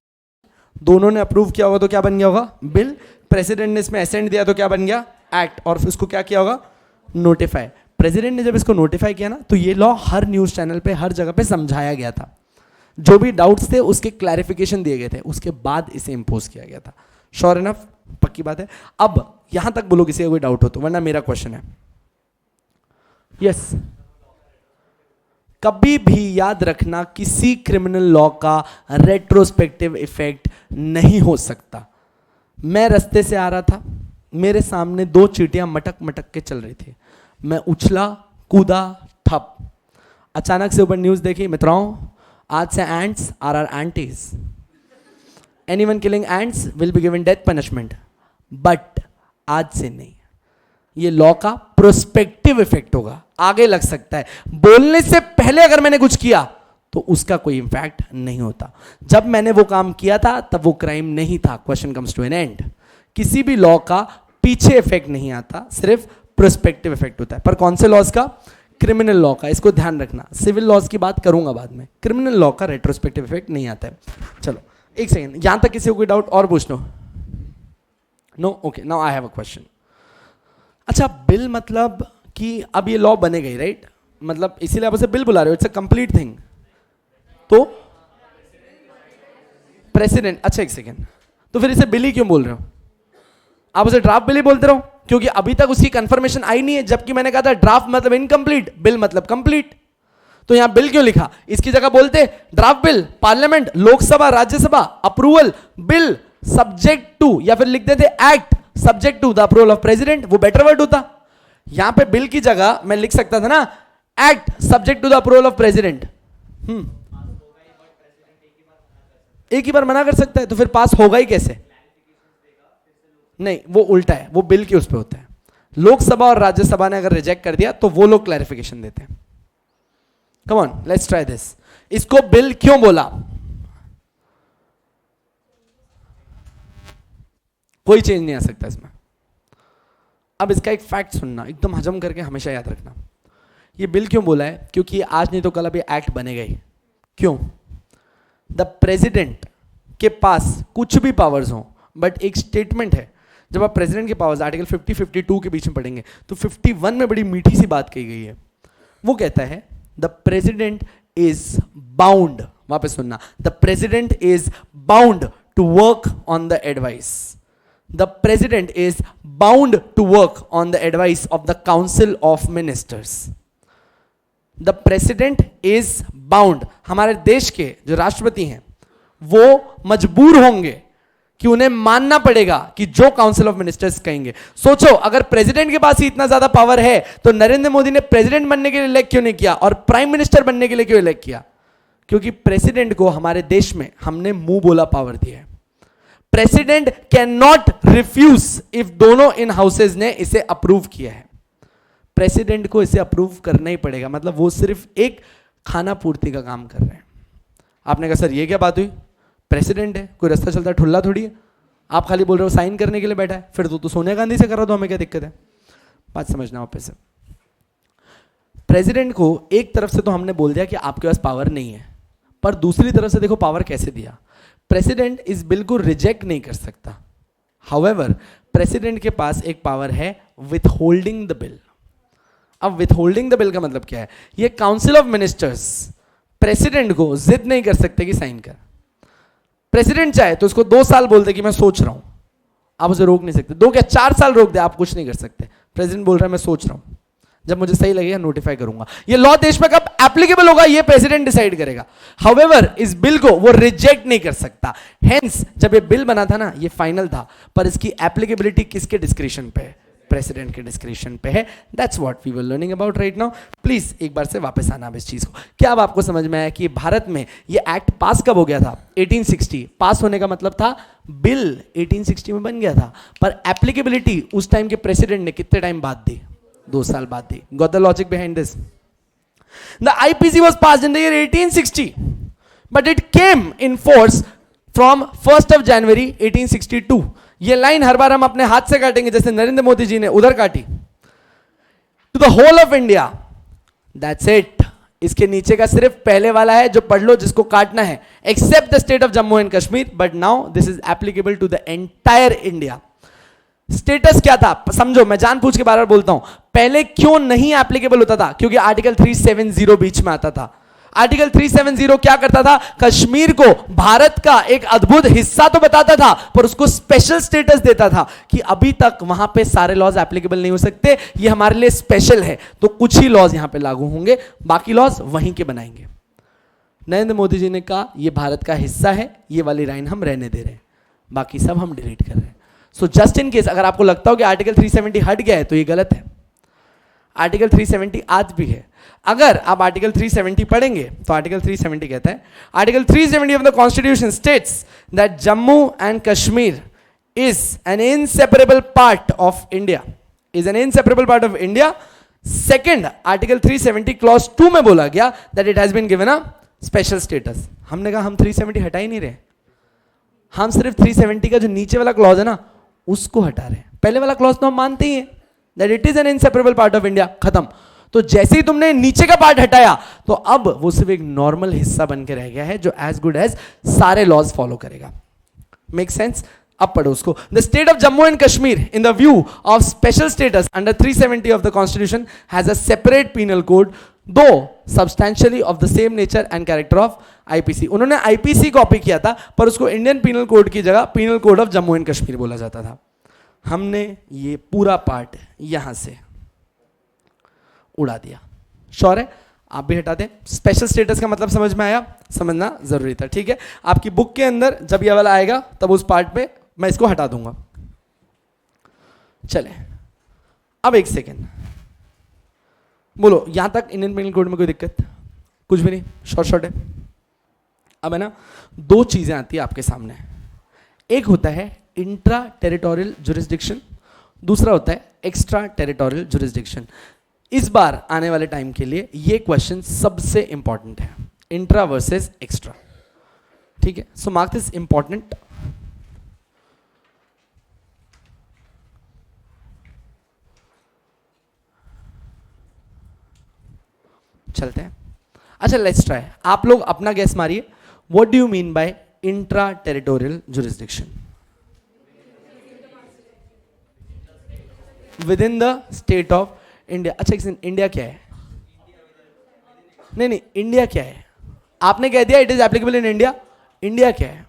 दोनों ने अप्रूव किया होगा तो क्या बन गया होगा? बिल। प्रेसिडेंट ने इसमें असेंट दिया तो क्या बन गया? एक्ट। और फिर इसको क्या किया होगा? नोटिफाई। प्रेसिडेंट ने जब इसको नोटिफाई किया ना, तो ये लॉ हर न्यूज चैनल पे, हर जगह पे समझाया गया था, जो भी डाउट्स थे उसके क्लैरिफिकेशन दिए गए थे, उसके बाद इसे इंपोज किया गया था। श्योर इनफ, पक्की बात है। अब यहां तक बोलो किसी का कोई डाउट हो तो, वरना मेरा क्वेश्चन है। यस, कभी भी याद रखना, किसी क्रिमिनल लॉ का रेट्रोस्पेक्टिव इफेक्ट नहीं हो सकता। मैं रास्ते से आ रहा था, मेरे सामने 2 चींटियां मटक मटक के चल रही थी, मैं उछला, कूदा, ठप। अचानक से ऊपर न्यूज देखी, मित्रों आज से ants are our aunties, anyone killing ants will be given death punishment. But आज से नहीं, ये लॉ का प्रोस्पेक्टिव इफेक्ट होगा, आगे लग सकता है। बोलने से पहले अगर मैंने कुछ किया तो उसका कोई इंपैक्ट नहीं होता। जब मैंने वो काम किया था तब वो क्राइम नहीं था। Question comes to an end. किसी भी लॉ का पीछे इफेक्ट नहीं आता, सिर्फ प्रोस्पेक्टिव इफेक्ट होता है। पर कौन से लॉज का? क्रिमिनल लॉ का। इसको ध्यान रखना, सिविल लॉज की बात करूंगा बाद में, क्रिमिनल लॉ का रेट्रोस्पेक्टिव इफेक्ट नहीं आता है। चलो एक सेकेंड, यहां तक किसी को कोई डाउट और पूछ लो? No? Okay, now I have a question. अच्छा, बिल मतलब कि अब ये लॉ बने गई, राइट? मतलब इसीलिए आप उसे बिल बुला रहे हो, इट्स अ कंप्लीट थिंग। तो प्रेसिडेंट, अच्छा एक सेकेंड, तो फिर इसे बिल ही क्यों बोल रहे हो? आप उसे ड्राफ्ट बिल ही बोलते रहो, क्योंकि अभी तक उसकी कंफर्मेशन आई नहीं है। जबकि मैंने कहा था ड्राफ्ट मतलब इनकम्प्लीट, बिल मतलब कंप्लीट। तो यहां बिल क्यों लिखा? इसकी जगह बोलते draft bill, parliament, Lok Sabha, Rajya Sabha approval, bill subject to, या फिर लिख देते act subject to the approval of president, वो बेटर वर्ड होता। यहां पे बिल की जगह मैं लिख सकता था ना act subject to the approval of president. एक ही बार मना कर सकता है, तो फिर पास होगा ही कैसे? नहीं, वो उल्टा है, वो बिल के उस पे होता है। लोकसभा और राज्यसभा ने अगर रिजेक्ट कर दिया तो वो लोग क्लैरिफिकेशन देते हैं। Come on, let's try this. इसको बिल क्यों बोला? कोई चेंज नहीं आ सकता इसमें। अब इसका एक फैक्ट सुनना, एकदम हजम करके हमेशा याद रखना। ये बिल क्यों बोला है? क्योंकि आज नहीं तो कल अभी एक्ट बनेगा ही। क्यों? द प्रेसिडेंट के पास कुछ भी पावर्स हो, बट एक स्टेटमेंट है जब आप प्रेसिडेंट के पावर्स आर्टिकल 50 52 के बीच में पढ़ेंगे तो 51 में बड़ी मीठी सी बात कही गई है। वो कहता है द प्रेसिडेंट इज बाउंड, वापस सुनना, the president is bound to work on the advice, the president is bound to work on the advice of the council of ministers. The president is bound, हमारे देश के जो राष्ट्रपति हैं वो मजबूर होंगे कि उन्हें मानना पड़ेगा कि जो काउंसिल ऑफ मिनिस्टर्स कहेंगे। सोचो अगर प्रेसिडेंट के पास ही इतना ज्यादा पावर है तो नरेंद्र मोदी ने प्रेसिडेंट बनने के लिए इलेक्ट क्यों नहीं किया और प्राइम मिनिस्टर बनने के लिए क्यों इलेक्ट किया? क्योंकि प्रेसिडेंट को हमारे देश में हमने मुंह बोला पावर दिया है। President can not refuse if दोनों इन हाउसेज ने इसे अप्रूव किया है। प्रेसिडेंट को इसे अप्रूव करना ही पड़ेगा, मतलब वो सिर्फ एक खाना पूर्ति का काम कर रहे हैं। आपने कहा सर ये क्या बात हुई, प्रेसिडेंट है, कोई रास्ता चलता ठुल्ला थोड़ी है, आप खाली बोल रहे हो साइन करने के लिए बैठा है, फिर तो सोनिया गांधी से कर रहा, तो हमें क्या दिक्कत है? बात समझना वापस से। प्रेसिडेंट को एक तरफ से तो हमने बोल दिया कि आपके पास पावर नहीं है, पर दूसरी तरफ से देखो पावर कैसे दिया। प्रेसिडेंट इस बिल को रिजेक्ट नहीं कर सकता, हाउएवर प्रेसिडेंट के पास एक पावर है विथ होल्डिंग द बिल। अब विथ होल्डिंग द बिल का मतलब क्या है? ये काउंसिल ऑफ मिनिस्टर्स प्रेसिडेंट को जिद नहीं कर सकते कि साइन कर। प्रेसिडेंट चाहे तो उसको 2 साल बोल दे कि मैं सोच रहा हूं, आप उसे रोक नहीं सकते। 2 क्या 4 साल रोक दे, आप कुछ नहीं कर सकते। प्रेसिडेंट बोल रहा है मैं सोच रहा हूं, जब मुझे सही लगेगा नोटिफाई करूंगा। ये लॉ देश में कब एप्लीकेबल होगा ये प्रेसिडेंट डिसाइड करेगा। हाउएवर इस बिल को वो रिजेक्ट नहीं कर सकता। हेंस जब ये बिल बना था ना ये फाइनल था, पर इसकी एप्लीकेबिलिटी किसके डिस्क्रिप्शन पे है? प्रेसिडेंट के डिस्क्रिप्शन पे है। That's what we were learning about right now. Please एक बार से वापस आना अब इस चीज को। क्या अब आपको समझ में आया कि भारत में ये एक्ट पास कब हो गया था? 1860। पास होने का मतलब था बिल 1860 में बन गया था, पर एप्लीकेबिलिटी उस टाइम के प्रेसिडेंट ने कितने टाइम बाद दी? 2 साल बाद दी। Got the logic behind this? The IPC was passed in the year 1860 but it came in force from 1st of January 1862। ये लाइन हर बार हम अपने हाथ से काटेंगे जैसे नरेंद्र मोदी जी ने उधर काटी। To the whole of India, that's it. इसके नीचे का सिर्फ पहले वाला है जो पढ़ लो, जिसको काटना है, except the state of Jammu and Kashmir, but now this is applicable to the entire India. Status क्या था समझो, मैं जानबूझ के बार बार बोलता हूं। पहले क्यों नहीं एप्लीकेबल होता था? क्योंकि आर्टिकल 370 बीच में आता था। आर्टिकल 370 क्या करता था? कश्मीर को भारत का एक अद्भुत हिस्सा तो बताता था, पर उसको स्पेशल स्टेटस देता था कि अभी तक वहां पे सारे लॉज एप्लीकेबल नहीं हो सकते, ये हमारे लिए स्पेशल है, तो कुछ ही लॉज यहां पे लागू होंगे, बाकी लॉज वहीं के बनाएंगे। नरेंद्र मोदी जी ने कहा ये भारत का हिस्सा है, ये वाली लाइन हम रहने दे रहे हैं, बाकी सब हम डिलीट कर रहे हैं। सो जस्ट इन केस अगर आपको लगता हो कि आर्टिकल 370 हट गया है तो ये गलत है। आर्टिकल 370 आज भी है। अगर आप आर्टिकल 370 पढ़ेंगे तो आर्टिकल 370 कहता है, article 370 of the constitution states that Jammu and Kashmir is an inseparable part of India, is an inseparable part of India. Second, article 370 clause 2 में बोला गया that it has been given a special status. हमने कहा हम 370 हटा ही नहीं रहे, हम सिर्फ 370 का जो नीचे वाला क्लॉज है ना उसको हटा रहे हैं। पहले वाला क्लॉज तो हम मानते ही हैं that it is an inseparable part of India, खत्म। तो जैसे ही तुमने नीचे का पार्ट हटाया तो अब वो सिर्फ एक नॉर्मल हिस्सा बन के रह गया है जो एज गुड एज सारे लॉज फॉलो करेगा। Make sense? अब पढ़ो उसको। The state of Jammu and Kashmir in the view of special status under 370 of the constitution has a separate penal code though substantially of the same nature and character of IPC. उन्होंने आईपीसी कॉपी किया था पर उसको इंडियन पीनल कोड की जगह penal code of Jammu and Kashmir बोला जाता था। हमने ये पूरा पार्ट यहां से उड़ा दिया। श्योर है? आप भी हटा दें। स्पेशल स्टेटस का मतलब समझ में आया? समझना जरूरी था, ठीक है। आपकी बुक के अंदर जब ये वाला आएगा तब उस पार्ट पे मैं इसको हटा दूंगा। चले अब एक सेकेंड, बोलो यहां तक इंडियन पेनल कोड में कोई दिक्कत? कुछ भी नहीं, शॉर्ट है। अब है ना, 2 चीजें आती है आपके सामने। एक होता है इंट्रा टेरिटोरियल जुरिस्डिक्शन, दूसरा होता है एक्स्ट्रा टेरिटोरियल जुरिस्डिक्शन। इस बार आने वाले टाइम के लिए ये क्वेश्चन सबसे इंपॉर्टेंट है, इंट्रा वर्सेस एक्स्ट्रा, ठीक है। सो मार्क दिस इंपॉर्टेंट। चलते हैं। अच्छा लेट्स ट्राई, आप लोग अपना गैस मारिए। What do you mean by intra territorial jurisdiction? With in the state of India. अच्छा एक सेकंड, इंडिया क्या है? नहीं नहीं, इंडिया क्या है? आपने कह दिया it is applicable in India. India क्या है?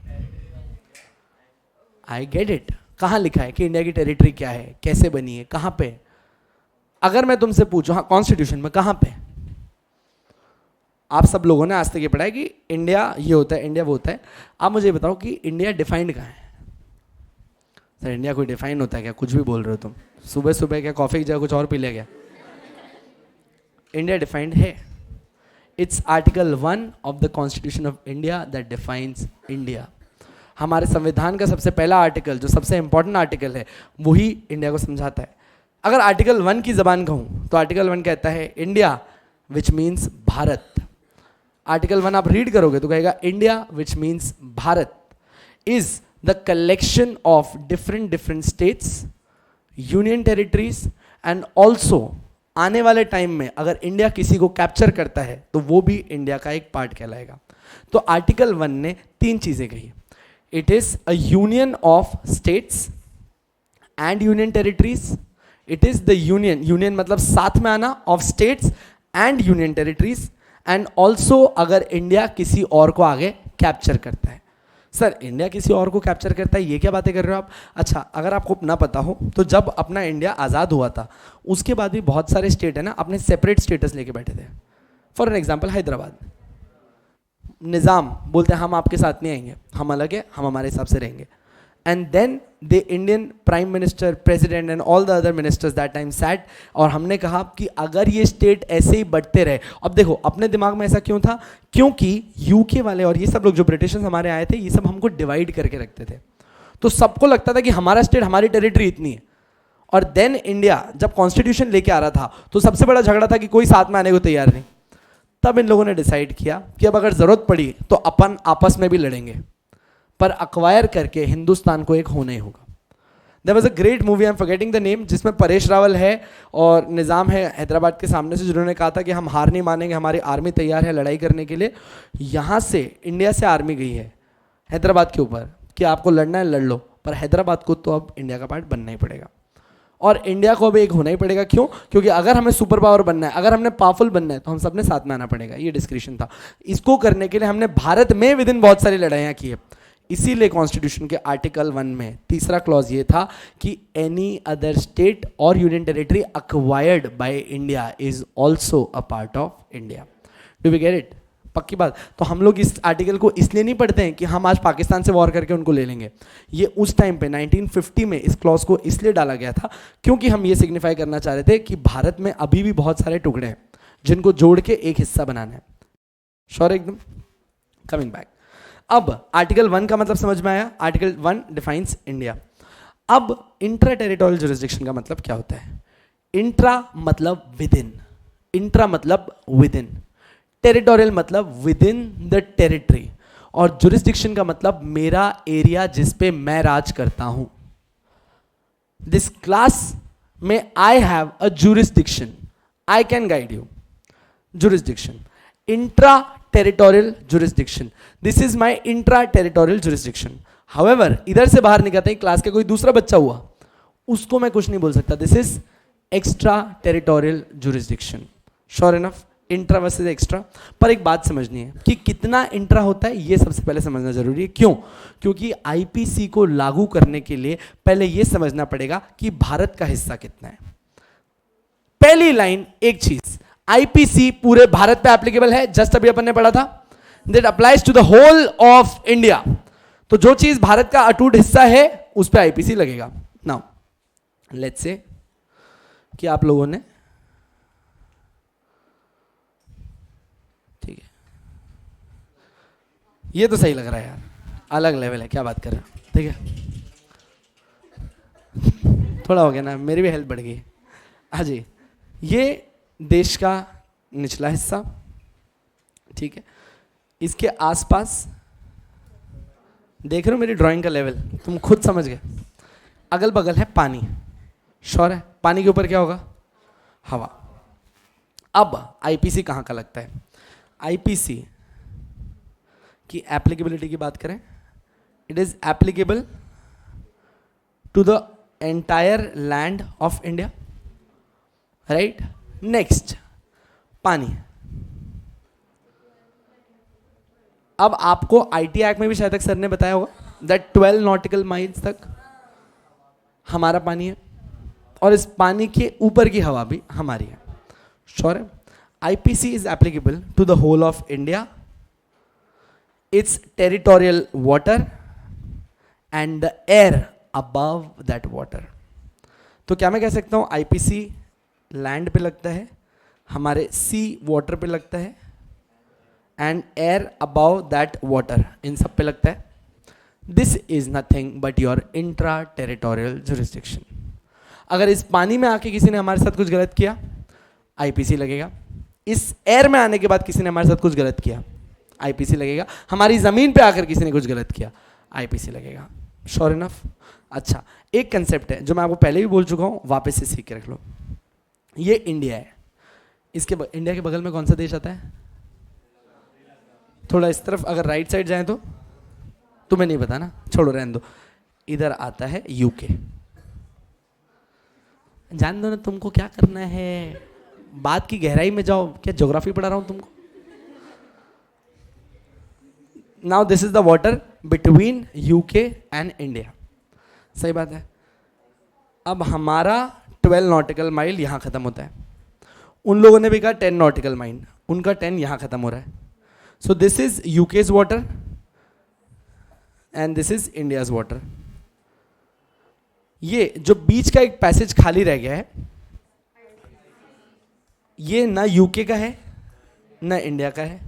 I get it. कहां लिखा है कि इंडिया की टेरिटरी क्या है, कैसे बनी है, कहां पे? अगर मैं तुमसे पूछूं, हाँ कॉन्स्टिट्यूशन में कहां पे? आप सब लोगों ने आज तक ये पढ़ा है कि इंडिया ये होता है, इंडिया वो होता है। आप मुझे बताओ कि इंडिया डिफाइंड कहां है? सर इंडिया कोई डिफाइन होता है क्या? कुछ भी बोल रहे हो तुम, सुबह सुबह क्या कॉफी की जगह कुछ और पी लिया क्या? इंडिया डिफाइंड है। It's article 1 of the constitution of India that defines India. हमारे संविधान का सबसे पहला आर्टिकल, जो सबसे इंपॉर्टेंट आर्टिकल है, वही इंडिया को समझाता है। अगर आर्टिकल 1 की जबान कहूं तो आर्टिकल 1 कहता है India which means Bharat. Article 1 आप रीड करोगे तो कहेगा India which means Bharat is the collection of different states, union territories and also आने वाले टाइम में अगर इंडिया किसी को कैप्चर करता है तो वो भी इंडिया का एक पार्ट कहलाएगा। तो आर्टिकल 1 ने 3 चीजें कही। It is a union of states and union territories. It is the union मतलब साथ में आना, of states and union territories, and also अगर इंडिया किसी और को आगे कैप्चर करता है। सर इंडिया किसी और को कैप्चर करता है, ये क्या बातें कर रहे हो आप? अच्छा अगर आपको ना पता हो तो जब अपना इंडिया आज़ाद हुआ था उसके बाद भी बहुत सारे स्टेट है ना अपने सेपरेट स्टेटस लेके बैठे थे। फॉर एन एग्जाम्पल हैदराबाद, निज़ाम बोलते हैं हम आपके साथ नहीं आएंगे, हम अलग है, हम हमारे हिसाब से रहेंगे। And then the Indian prime minister, president and all the other ministers that time set, और हमने कहा कि अगर ये स्टेट ऐसे ही बढ़ते रहे। अब देखो अपने दिमाग में ऐसा क्यों था, क्योंकि यूके वाले और ये सब लोग जो ब्रिटिशर्स हमारे आए थे, ये सब हमको डिवाइड करके रखते थे। तो सबको लगता था कि हमारा स्टेट, हमारी टेरिटरी इतनी है। और देन इंडिया जब कॉन्स्टिट्यूशन लेके आ रहा था तो सबसे बड़ा झगड़ा था कि कोई साथ में आने को तैयार नहीं। तब इन लोगों ने डिसाइड किया कि अब अगर जरूरत पड़ी तो अपन आपस में भी लड़ेंगे, पर अक्वायर करके हिंदुस्तान को एक होना ही होगा। There was a great movie, I am forgetting the name, जिसमें परेश रावल है और निज़ाम है हैदराबाद के सामने से, जिन्होंने कहा था कि हम हार नहीं मानेंगे, हमारी आर्मी तैयार है लड़ाई करने के लिए। यहाँ से इंडिया से आर्मी गई है हैदराबाद के ऊपर कि आपको लड़ना है लड़ लो, पर हैदराबाद को तो अब इंडिया का पार्ट बनना ही पड़ेगा और इंडिया को अब एक होना ही पड़ेगा। क्यों? क्योंकि अगर हमें सुपर पावर बनना है, अगर हमने पावरफुल बनना है तो हम सबने साथ में आना पड़ेगा। ये डिस्कशन था। इसको करने के लिए हमने भारत में विद इन बहुत सारी लड़ाइयाँ की है। इसीलिए कॉन्स्टिट्यूशन के आर्टिकल 1 में तीसरा क्लॉज ये था कि एनी अदर स्टेट और union territory acquired by India is also a part of India. Do we get it? पक्की बात। तो हम लोग इस आर्टिकल को इसलिए नहीं पढ़ते हैं कि हम आज पाकिस्तान से वॉर करके उनको ले लेंगे। ये उस टाइम पे 1950 में इस क्लॉज को इसलिए डाला गया था क्योंकि हम ये सिग्निफाई करना चाह रहे थे कि भारत में अभी भी बहुत सारे टुकड़े हैं जिनको जोड़ के एक हिस्सा बनाना है। श्योर एकदम? कमिंग बैक, अब आर्टिकल 1 का मतलब समझ में आया। Article 1 defines India. अब इंट्रा टेरिटोरियल जुरिस्डिक्शन का मतलब क्या होता है? इंट्रा मतलब विद इन, इंट्रा मतलब विद इन, टेरिटोरियल मतलब विद इन द टेरिटरी, और जुरिस्डिक्शन का मतलब मेरा एरिया जिस पे मैं राज करता हूं। दिस क्लास में आई have a jurisdiction, I can guide you. Jurisdiction, intra territorial jurisdiction, this is my intra territorial jurisdiction. However इधर से बाहर निकलते ही क्लास के कोई दूसरा बच्चा हुआ, उसको मैं कुछ नहीं बोल सकता। This is extra territorial jurisdiction. Sure enough? Intra versus extra. पर एक बात समझनी है कि कितना इंट्रा होता है, ये सबसे पहले समझना जरूरी है। क्यों? क्योंकि आईपीसी को लागू करने के लिए पहले यह समझना पड़ेगा कि भारत का हिस्सा कितना है। पहली लाइन एक चीज, आईपीसी पूरे भारत पे एप्लीकेबल है, जस्ट अभी अपन ने पढ़ा था, that applies to the whole of India. तो जो चीज भारत का अटूट हिस्सा है उस पे आईपीसी लगेगा। नाउ लेट्स से कि आप लोगों ने, ठीक है ये तो सही लग रहा है यार, अलग लेवल है, क्या बात कर रहे हो, ठीक है थोड़ा हो गया ना, मेरी भी हेल्प बढ़ गई। हाँ जी, ये देश का निचला हिस्सा, ठीक है, इसके आसपास देख रहे हो मेरी ड्राइंग का लेवल, तुम खुद समझ गए। अगल बगल है पानी, श्योर है? पानी के ऊपर क्या होगा? हवा। अब आईपीसी कहाँ का लगता है? आईपीसी की एप्लीकेबिलिटी की बात करें, it is applicable to the entire land of India, right. Next, पानी. अब आपको आईटी एक्ट में भी शायद तक सर ने बताया होगा दैट 12 नॉटिकल माइल्स तक हमारा पानी है, और इस पानी के ऊपर की हवा भी हमारी है. श्योर है. IPC is applicable to the whole of India, it's territorial water and the air above that water. तो क्या मैं कह सकता हूं आईपीसी लैंड पे लगता है, हमारे सी वाटर पे लगता है, and air above that water, इन सब पे लगता है. This is nothing but your intra territorial jurisdiction. अगर इस पानी में आके किसी ने हमारे साथ कुछ गलत किया, आईपीसी लगेगा. इस एयर में आने के बाद किसी ने हमारे साथ कुछ गलत किया, आईपीसी लगेगा. हमारी जमीन पे आकर किसी ने कुछ गलत किया, आईपीसी लगेगा. Sure enough. अच्छा, एक कंसेप्ट है जो मैं आपको पहले भी बोल चुका हूं, वापस से सीख के रख लो. ये इंडिया है, इसके इंडिया के बगल में कौन सा देश आता है? थोड़ा इस तरफ अगर राइट साइड जाए तो तुम्हें नहीं पता ना, छोड़ो रहने दो. इधर आता है यूके. जान दो ना, तुमको क्या करना है, बात की गहराई में जाओ. क्या ज्योग्राफी पढ़ा रहा हूं तुमको? Now this is the water between UK and India. सही बात है. अब हमारा 12 नॉटिकल माइल यहां खत्म होता है. उन लोगों ने भी कहा 10 नॉटिकल माइल, उनका 10 यहां खत्म हो रहा है. So this is UK's water and this is India's water. ये जो बीच का एक पैसेज खाली रह गया है, ये ना यूके का है ना इंडिया का है.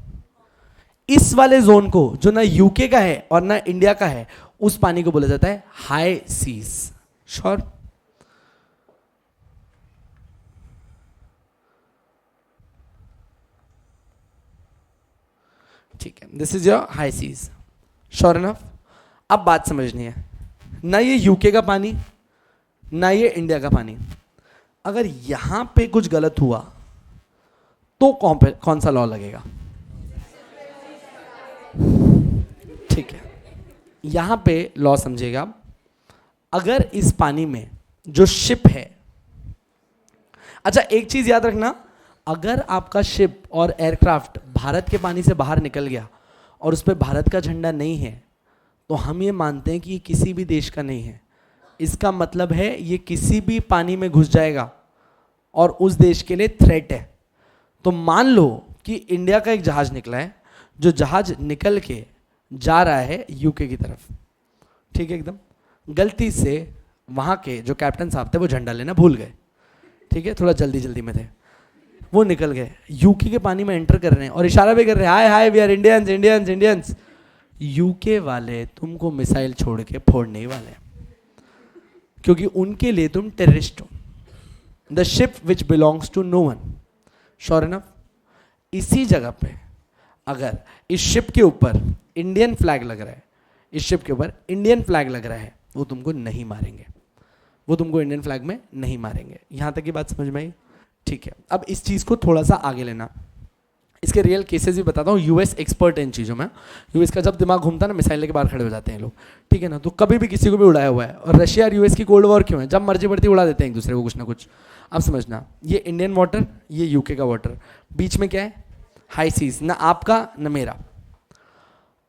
इस वाले जोन को जो ना यूके का है और ना इंडिया का है, उस पानी को बोला जाता है हाई सीज. श्योर. ठीक है, this is your high seas. Sure enough. अब बात समझनी है, ना ये यूके का पानी ना ये इंडिया का पानी. अगर यहां पे कुछ गलत हुआ तो कौन सा लॉ लगेगा? ठीक है, यहां पे लॉ समझिएगा. अगर इस पानी में जो शिप है, अच्छा एक चीज याद रखना, अगर आपका शिप और एयरक्राफ्ट भारत के पानी से बाहर निकल गया और उस पर भारत का झंडा नहीं है, तो हम ये मानते हैं कि ये किसी भी देश का नहीं है. इसका मतलब है ये किसी भी पानी में घुस जाएगा और उस देश के लिए थ्रेट है. तो मान लो कि इंडिया का एक जहाज निकला है, जो जहाज निकल के जा रहा है यूके की तरफ. ठीक है, एकदम गलती से वहाँ के जो कैप्टन साहब थे वो झंडा लेना भूल गए. ठीक है, थोड़ा जल्दी में थे, वो निकल गए, यूके के पानी में एंटर कर रहे हैं और इशारा भी कर रहे हैं, hi hi we are Indians Indians Indians. UK वाले तुमको मिसाइल छोड़ के फोड़ने ही वाले हैं, क्योंकि उनके लिए तुम टेररिस्ट हो. The ship which belongs to no one. Sure enough. इसी जगह पे अगर इस शिप के ऊपर इंडियन फ्लैग लग रहा है, इस शिप के ऊपर इंडियन फ्लैग लग रहा है, वो तुमको नहीं मारेंगे, वो तुमको इंडियन फ्लैग में नहीं मारेंगे. यहां तक की बात समझ में आई? ठीक है, अब इस चीज को थोड़ा सा आगे लेना. इसके रियल केसेस भी बताता हूँ. यूएस एक्सपर्ट है इन चीज़ों में. यूएस का जब दिमाग घूमता है ना, मिसाइल लेके बाहर खड़े हो जाते हैं लोग. ठीक है ना, तो कभी भी किसी को भी उड़ाया हुआ है. और रशिया और यूएस की कोल्ड वॉर क्यों है? जब मर्जी बढ़ती उड़ा देते हैं एक दूसरे को कुछ ना कुछ. अब समझना, ये इंडियन वाटर, ये यूके का वाटर, बीच में क्या है? High seas. ना आपका ना मेरा.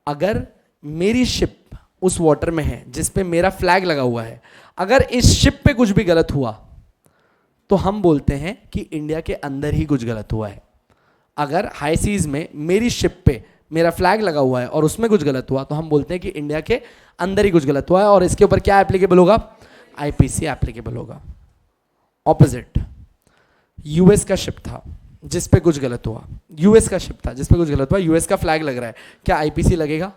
अगर मेरी शिप उस वाटर में है जिस पे मेरा फ्लैग लगा हुआ है, अगर इस शिप पे कुछ भी गलत हुआ तो हम बोलते हैं कि इंडिया के अंदर ही कुछ गलत हुआ है. अगर हाई सीज में मेरी शिप पे मेरा फ्लैग लगा हुआ है और उसमें कुछ गलत हुआ तो हम बोलते हैं कि इंडिया के अंदर ही कुछ गलत हुआ है, और इसके ऊपर क्या एप्लीकेबल होगा? आईपीसी एप्लीकेबल होगा. ऑपोजिट, यूएस का शिप था जिस पे कुछ गलत हुआ, यूएस का शिप था जिस पे कुछ गलत हुआ, यूएस का फ्लैग लग रहा है, क्या आईपीसी लगेगा?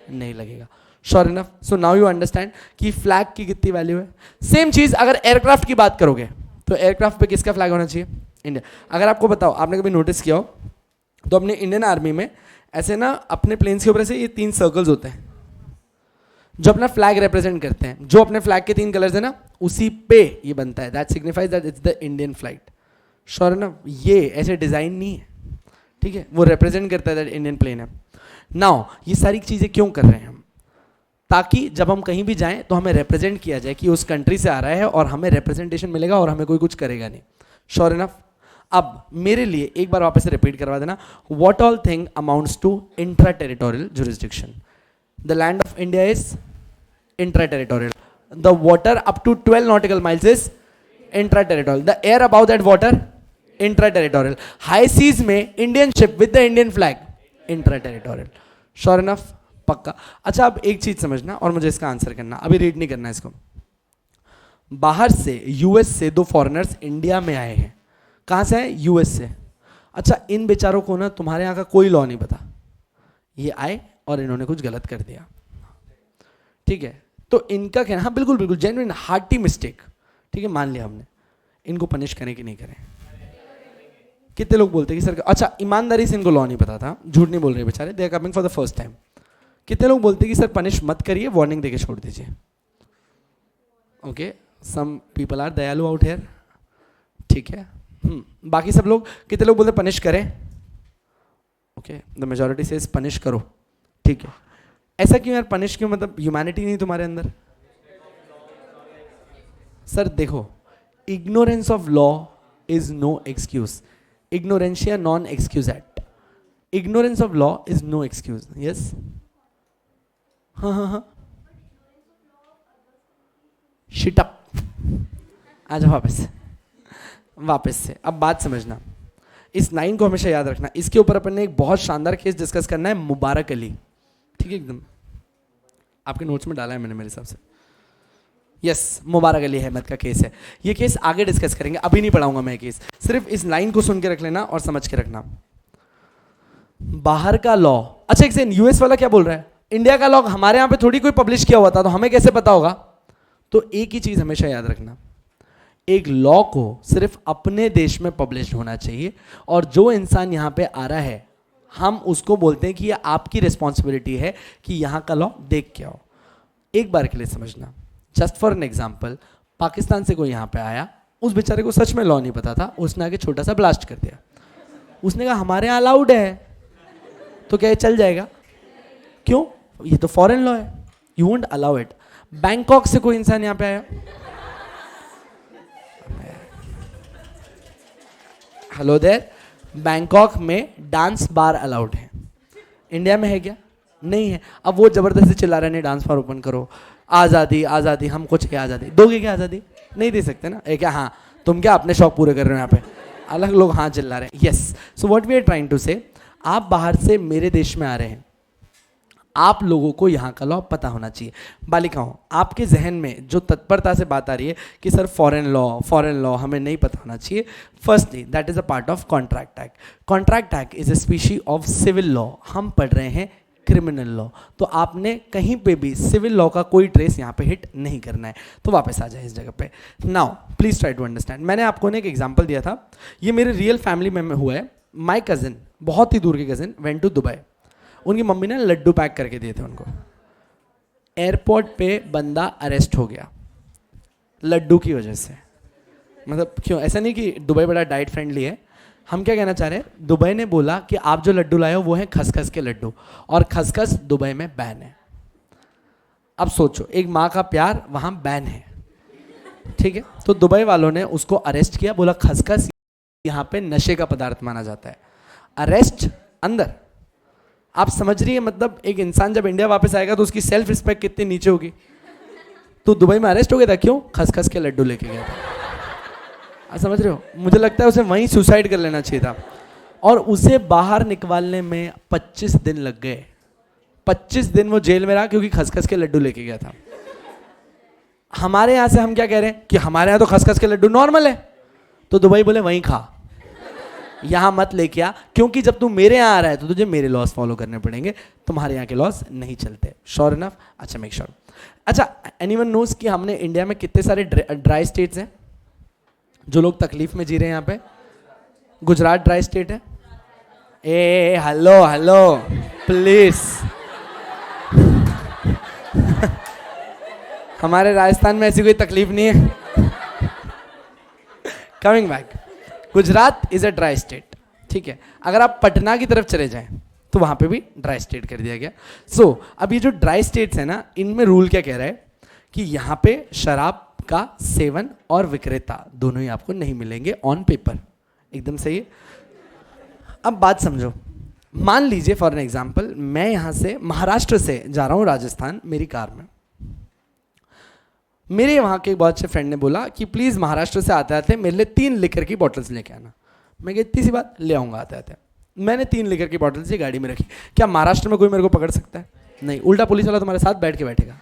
नहीं लगेगा. Sure enough. So now you understand कि फ्लैग की कितनी वैल्यू है. सेम चीज अगर एयरक्राफ्ट की बात करोगे तो एयरक्राफ्ट पे किसका फ्लैग होना चाहिए? इंडिया. अगर आपको बताओ, आपने कभी नोटिस किया हो तो अपने इंडियन आर्मी में ऐसे ना अपने प्लेन्स के ऊपर ऐसे ये 3 सर्कल्स होते हैं जो अपना फ्लैग रिप्रेजेंट करते हैं. जो अपने फ्लैग के 3 कलर्स है ना, उसी पे ये बनता है. That signifies that it's the Indian flag. Sure ना, ये ऐसे डिजाइन नहीं है. ठीक है, वो रिप्रेजेंट करता है दैट इंडियन प्लेन है. नाउ ये सारी चीजें क्यों कर रहे हैं हम? ताकि जब हम कहीं भी जाएं तो हमें रिप्रेजेंट किया जाए कि उस कंट्री से आ रहा है और हमें रिप्रेजेंटेशन मिलेगा और हमें कोई कुछ करेगा नहीं. Sure enough. अब मेरे लिए एक बार वापस से रिपीट करवा देना. What all thing amounts to intra territorial jurisdiction. The land of India is intra territorial. The water up to 12 nautical miles is intra territorial. The air about that water intra territorial. High seas में Indian ship with the Indian flag intra territorial. Sure enough. पक्का. अच्छा, अब एक चीज समझना और मुझे इसका आंसर करना. अभी रीड नहीं करना इसको. बाहर से यूएस से 2 फॉरेनर्स इंडिया में आए हैं. कहां से आए? यूएस से. अच्छा, इन बेचारों को ना तुम्हारे यहां का कोई लॉ नहीं पता. ये आए और इन्होंने कुछ गलत कर दिया. ठीक है, तो इनका कहना, हाँ बिल्कुल बिल्कुल जेन्युइन हार्टी मिस्टेक. ठीक है, मान लिया हमने. इनको पनिश करें कि नहीं करें? कितने लोग बोलते हैं कि सर, अच्छा ईमानदारी से इनको लॉ नहीं पता था, झूठ नहीं बोल रहे बेचारे, they are coming for the first time. कितने लोग बोलते हैं कि सर पनिश मत करिए, वार्निंग देके छोड़ दीजिए? ओके, सम पीपल आर दयालु आउट हियर. ठीक है. बाकी सब लोग, कितने लोग बोलते हैं पनिश करें? Okay, the majority says punish करो. ठीक है. ऐसा क्यों यार? पनिश क्यों? मतलब ह्यूमैनिटी नहीं तुम्हारे अंदर? सर देखो, ignorance of law is no excuse. इग्नोरेंशिया नॉन एक्सक्यूज एक्ट. Ignorance of law is no excuse. Yes. हाँ हाँ हाँ. Shit up. आ जाओ वापस से. अब बात समझना, इस लाइन को हमेशा याद रखना. इसके ऊपर अपन ने एक बहुत शानदार केस डिस्कस करना है, मुबारक अली. ठीक है, एकदम आपके नोट्स में डाला है मैंने मेरे हिसाब से. यस, मुबारक अली अहमद का केस है. ये केस आगे डिस्कस करेंगे, अभी नहीं पढ़ाऊंगा मैं केस. सिर्फ इस लाइन को सुन के रख लेना और समझ के रखना. बाहर का लॉ. अच्छा एक सेकंड, यूएस वाला क्या बोल रहा है? इंडिया का लॉ हमारे यहां पे थोड़ी कोई पब्लिश किया हुआ था, तो हमें कैसे पता होगा? तो एक ही चीज हमेशा याद रखना, एक लॉ को सिर्फ अपने देश में पब्लिश होना चाहिए, और जो इंसान यहां पे आ रहा है हम उसको बोलते हैं कि ये आपकी रिस्पॉन्सिबिलिटी है कि यहां का लॉ देख के आओ. एक बार के लिए समझना, just for an example, Pakistan से कोई यहां पे आया, उस बेचारे को सच में लॉ नहीं पता था, उसने आगे छोटा सा ब्लास्ट कर दिया. उसने कहा हमारे यहां अलाउड है, तो क्या ये चल जाएगा? क्यों? ये तो फॉरेन लॉ है, you won't allow it. Bangkok से कोई इंसान यहां पे आया, हेलो देयर, बैंकॉक में डांस बार अलाउड है. इंडिया में है क्या? नहीं है. अब वो जबरदस्ती चिल्ला रहे हैं डांस बार ओपन करो, आज़ादी आज़ादी, हमको चाहिए आज़ादी. दोगे क्या आज़ादी? नहीं दे सकते ना. क्या हाँ तुम क्या अपने शौक पूरे कर रहे हो यहाँ पे? अलग लोग हाँ चिल्ला रहे हैं. Yes, so what we are trying to say, आप बाहर से मेरे देश में आ रहे हैं, आप लोगों को यहाँ का लॉ पता होना चाहिए. बालिकाओं, आपके जहन में जो तत्परता से बात आ रही है कि सर फॉरेन लॉ हमें नहीं पता होना चाहिए, firstly that is a part of contract act. Contract act is a species of civil law. हम पढ़ रहे हैं क्रिमिनल लॉ, तो आपने कहीं पे भी सिविल लॉ का कोई ट्रेस यहाँ पे हिट नहीं करना है. तो वापस आ जाए इस जगह पे. Now please try to understand. मैंने आपको ने एक एग्जाम्पल दिया था, ये मेरे रियल फैमिली में हुआ है. माई कजिन, बहुत ही दूर के कजिन, वेंट टू दुबई. उनकी मम्मी ने लड्डू पैक करके दिए थे उनको. एयरपोर्ट पे बंदा अरेस्ट हो गया लड्डू की वजह से. मतलब क्यों? ऐसा नहीं कि दुबई बड़ा डाइट फ्रेंडली है. हम क्या कहना चाह रहे हैं, दुबई ने बोला कि आप जो लड्डू लाए हो वो है खसखस के लड्डू, और खसखस दुबई में बैन है. अब सोचो, एक माँ का प्यार वहाँ बैन है. ठीक है, तो दुबई वालों ने उसको अरेस्ट किया, बोला खसखस यहाँ पे नशे का पदार्थ माना जाता है. अरेस्ट अंदर. आप समझ रही है, मतलब एक इंसान जब इंडिया वापस आएगा तो उसकी सेल्फ रिस्पेक्ट कितनी नीचे होगी. तो दुबई में अरेस्ट हो गया था, क्यों? खसखस के लड्डू लेके गया था. आप समझ रहे हो? मुझे लगता है उसे वहीं सुसाइड कर लेना चाहिए था. और उसे बाहर निकालने में 25 दिन लग गए. 25 दिन वो जेल में रहा क्योंकि खसखस के लड्डू लेके गया था. हमारे यहाँ से हम क्या कह रहे हैं कि हमारे यहाँ तो खसखस के लड्डू नॉर्मल है, तो दुबई बोले वहीं खा, यहाँ मत लेके आ, क्योंकि जब तू मेरे यहाँ आ रहा है तो तुझे मेरे लॉस फॉलो करने पड़ेंगे, तुम्हारे यहाँ के लॉस नहीं चलते. Sure enough? अच्छा मेक श्योर. अच्छा, एनीवन नोज कि हमने इंडिया में कितने सारे ड्राई स्टेट्स हैं जो लोग तकलीफ में जी रहे हैं यहाँ पे? गुजरात ड्राई स्टेट है. ए हेलो हेलो प्लीज. हमारे राजस्थान में ऐसी कोई तकलीफ नहीं है. Coming back, Gujarat is a dry state. ठीक है, अगर आप पटना की तरफ चले जाएं तो वहां पे भी ड्राई स्टेट कर दिया गया। सो अब ये जो ड्राई स्टेट्स है ना, इनमें रूल क्या कह रहा है कि यहाँ पे शराब का सेवन और विक्रेता दोनों ही आपको नहीं मिलेंगे ऑन पेपर। एकदम सही है। अब बात समझो, मान लीजिए फॉर एन एग्जाम्पल मैं यहां से महाराष्ट्र से जा रहा हूं राजस्थान मेरी कार में। मेरे वहां के बहुत अच्छे फ्रेंड ने बोला कि प्लीज महाराष्ट्र से आते आते मेरे लिए 3 लिकर की बॉटल्स लेके आना। मैं कहा इतनी सी बात, ले आऊंगा आते आते। मैंने 3 लिकर की बॉटल्स ही गाड़ी में रखी। क्या महाराष्ट्र में कोई मेरे को पकड़ सकता है? नहीं, उल्टा पुलिस वाला तुम्हारे साथ बैठ के बैठेगा,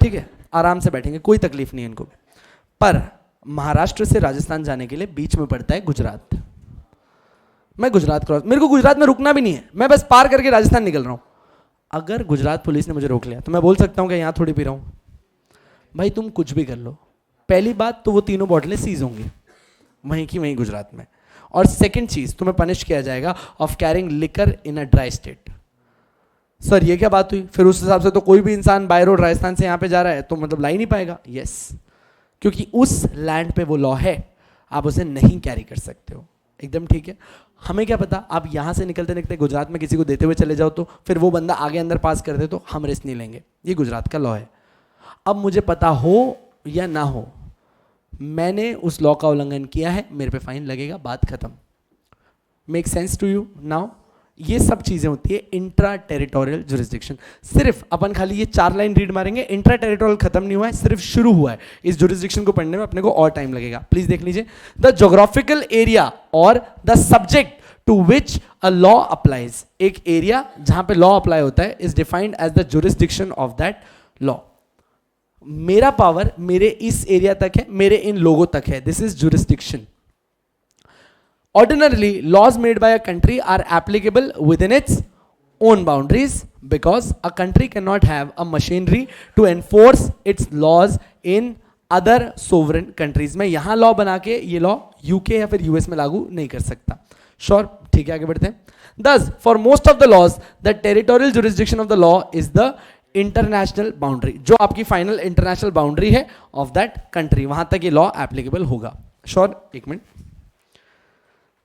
ठीक है, आराम से बैठेंगे, कोई तकलीफ नहीं है इनको। पर महाराष्ट्र से राजस्थान जाने के लिए बीच में पड़ता है गुजरात। मैं गुजरात क्रॉस, मेरे को गुजरात में रुकना भी नहीं है, मैं बस पार करके राजस्थान निकल रहा हूं। अगर गुजरात पुलिस ने मुझे रोक लिया तो मैं बोल सकता हूं कि यहां थोड़ी पी रहा हूं। भाई तुम कुछ भी कर लो, पहली बात तो वो तीनों बॉटलें सीज होंगी वहीं की वहीं गुजरात में, और सेकंड चीज तुम्हें पनिश किया जाएगा of carrying liquor in a dry state. Sir ये क्या बात हुई? फिर उस हिसाब से तो कोई भी इंसान बाय रोड राजस्थान से यहां पे जा रहा है तो मतलब ला ही नहीं पाएगा। यस, क्योंकि उस लैंड पे वो लॉ है, आप उसे नहीं कैरी कर सकते हो। एकदम ठीक है। हमें क्या पता, आप यहां से निकलते निकलते गुजरात में किसी को देते हुए चले जाओ तो फिर वो बंदा आगे अंदर पास कर दे तो हम रिस्क नहीं लेंगे। ये गुजरात का लॉ है। अब मुझे पता हो या ना हो, मैंने उस लॉ का उल्लंघन किया है, मेरे पे फाइन लगेगा, बात खत्म। Make sense to you now? ये सब चीजें होती है इंट्रा टेरिटोरियल जुरिस्डिक्शन। सिर्फ अपन खाली ये 4 लाइन रीड मारेंगे, इंट्रा टेरिटोरियल खत्म नहीं हुआ है, सिर्फ शुरू हुआ है। इस जुरिस्डिक्शन को पढ़ने में अपने को और टाइम लगेगा। प्लीज देख लीजिए, द ज्योग्राफिकल एरिया और the subject to which a law applies. एक एरिया जहां पे लॉ अप्लाई होता है is defined as the jurisdiction of that law. मेरा पावर मेरे इस एरिया तक है, मेरे इन लोगों तक है, this is jurisdiction. Ordinarily, laws made by a country are applicable within its own boundaries because a country cannot have a machinery to enforce its laws in other sovereign countries. मैं यहां लॉ बना के ये लॉ यूके या फिर यूएस में लागू नहीं कर सकता। श्योर, ठीक है, आगे बढ़ते हैं। Thus, for most of the laws, the territorial jurisdiction of the law is the international boundary. जो आपकी फाइनल इंटरनेशनल बाउंड्री है ऑफ दैट कंट्री, वहां तक ये लॉ एप्लीकेबल होगा। श्योर, एक मिनट।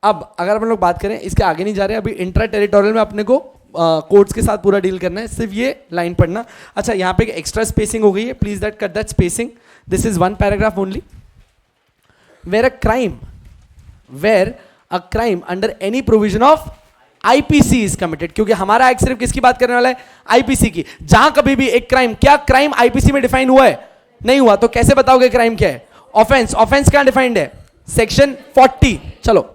अब अगर अपन लोग बात करें, इसके आगे नहीं जा रहे, अभी इंट्रा टेरिटोरियल में अपने को कोर्ट्स के साथ पूरा डील करना है, सिर्फ ये लाइन पढ़ना। अच्छा, यहाँ पे एक्स्ट्रा स्पेसिंग हो गई है, please that cut that spacing, this is 1 paragraph only. Where a crime under any provision of IPC is committed, क्योंकि हमारा एक्ट सिर्फ किसकी बात करने वाला है? आईपीसी की। जहां कभी भी एक क्राइम, क्या क्राइम आईपीसी में डिफाइन हुआ है? नहीं हुआ, तो कैसे बताओगे क्राइम क्या है? ऑफेंस। ऑफेंस क्या डिफाइंड है? सेक्शन 40। चलो,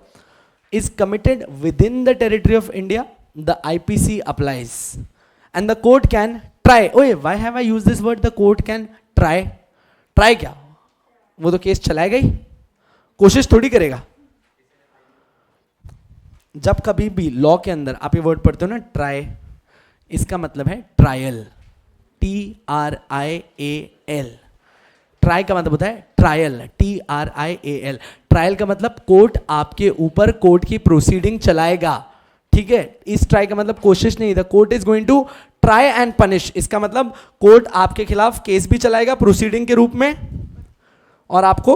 is committed within the territory of India, the IPC applies and the court can try. Oh, why have I used this word? The court can try. Try क्या? वो तो केस चलाएगा ही, कोशिश थोड़ी करेगा। जब कभी भी लॉ के अंदर आप ये वर्ड पढ़ते हो ना ट्राई, इसका मतलब है ट्रायल, TRIAL। ट्राई का मतलब होता है ट्रायल, TRIAL। ट्रायल का मतलब कोर्ट आपके ऊपर कोर्ट की प्रोसीडिंग चलाएगा, ठीक है। इस ट्राई का मतलब कोशिश नहीं, the court is going to try and punish. इसका मतलब कोर्ट आपके खिलाफ केस भी चलाएगा प्रोसीडिंग के रूप में और आपको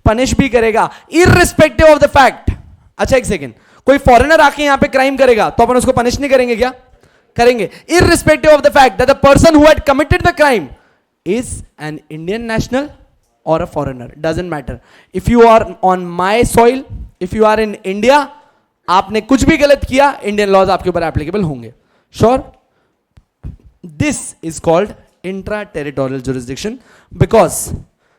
पनिश भी करेगा, इररिस्पेक्टिव ऑफ द फैक्ट। अच्छा, एक सेकेंड, कोई फॉरेनर आके यहां पे क्राइम करेगा तो अपन उसको पनिश नहीं करेंगे क्या? करेंगे, irrespective of the fact that the person who had committed the crime is an Indian national or a foreigner, doesn't matter. If you are on my soil, if you are in India, आपने कुछ भी गलत किया, Indian laws आपके ऊपर applicable होंगे। Sure? This is called intra-territorial jurisdiction because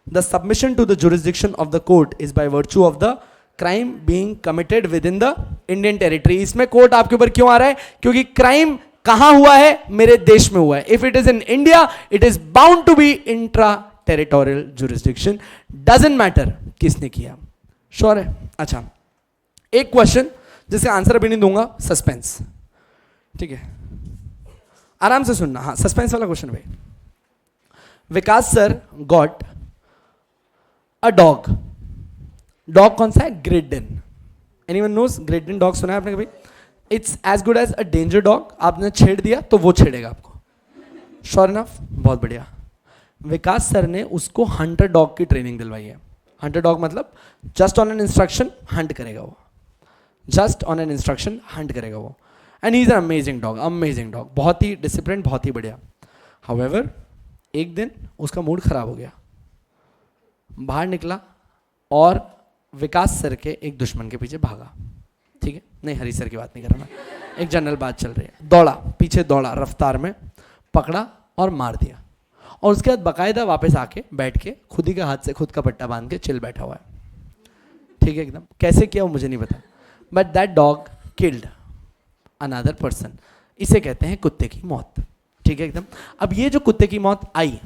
the submission to the jurisdiction of the court is by virtue of the crime being committed within the Indian territory. इसमें कोर्ट आपके ऊपर क्यों आ रहा है? क्योंकि क्राइम कहां हुआ है? मेरे देश में हुआ है। If it is in India, it is bound to be intra territorial jurisdiction, doesn't matter किसने किया। श्योर है? अच्छा, एक क्वेश्चन जिसका आंसर भी नहीं दूंगा, सस्पेंस, ठीक है, आराम से सुनना। हाँ, सस्पेंस वाला क्वेश्चन भाई। Vikas sir got a dog. Dog कौन सा है? Great Dane. Anyone knows great Dane dog? सुना है आपने कभी? It's as good as a danger dog. आपने छेड़ दिया तो वो छेड़ेगा आपको। Sure enough? बहुत बढ़िया। विकास सर ने उसको हंटर डॉग की ट्रेनिंग दिलवाई है। हंटर डॉग मतलब just on an instruction Hunt करेगा वो, just on an instruction Hunt करेगा वो। And he is an amazing dog, बहुत ही डिसिप्लिन, बहुत ही बढ़िया. हाउएवर एक दिन उसका मूड खराब हो गया, बाहर निकला और विकास सर के एक दुश्मन के पीछे भागा. ठीक है, नहीं हरी सर की बात नहीं कर रहा मैं, एक जनरल बात चल रही है. दौड़ा, पीछे दौड़ा रफ्तार में, पकड़ा और मार दिया. और उसके बाद बाकायदा वापस आके बैठ के खुद ही का हाथ से खुद का पट्टा बांध के चिल बैठा हुआ है. ठीक है, एकदम कैसे किया वो मुझे नहीं पता, but that dog killed another person. इसे कहते हैं कुत्ते की मौत. ठीक है, एकदम. अब ये जो कुत्ते की मौत आई,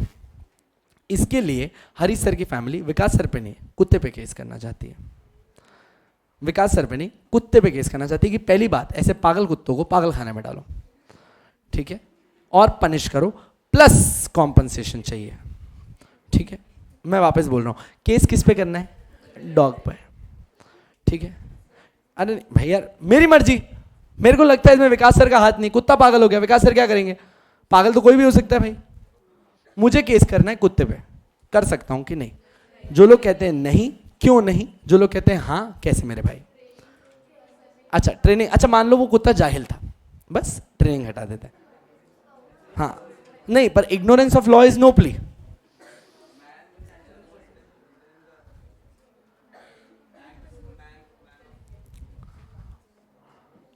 इसके लिए हरी सर की फैमिली विकास सर पे नहीं, कुत्ते पे केस करना चाहती है. विकास सर पे नहीं, कुत्ते पे केस करना चाहती है कि पहली बात, ऐसे पागल कुत्तों को पागल खाने में डालो. ठीक है, और पनिश करो, प्लस कॉम्पनसेशन चाहिए. ठीक है, मैं वापस बोल रहा हूं, केस किस पे करना है? डॉग पे. ठीक है, अरे भाई यार मेरी मर्जी, मेरे को लगता है इसमें विकास सर का हाथ नहीं. कुत्ता पागल हो गया, विकास सर क्या करेंगे? पागल तो कोई भी हो सकता है भाई. मुझे केस करना है कुत्ते पे, कर सकता हूं कि नहीं? जो लोग कहते हैं नहीं, क्यों नहीं? जो लोग कहते हैं हाँ, कैसे मेरे भाई? अच्छा ट्रेनिंग, अच्छा मान लो वो कुत्ता जाहिल था, बस ट्रेनिंग हटा देता है. हाँ नहीं, पर ignorance of law is no plea.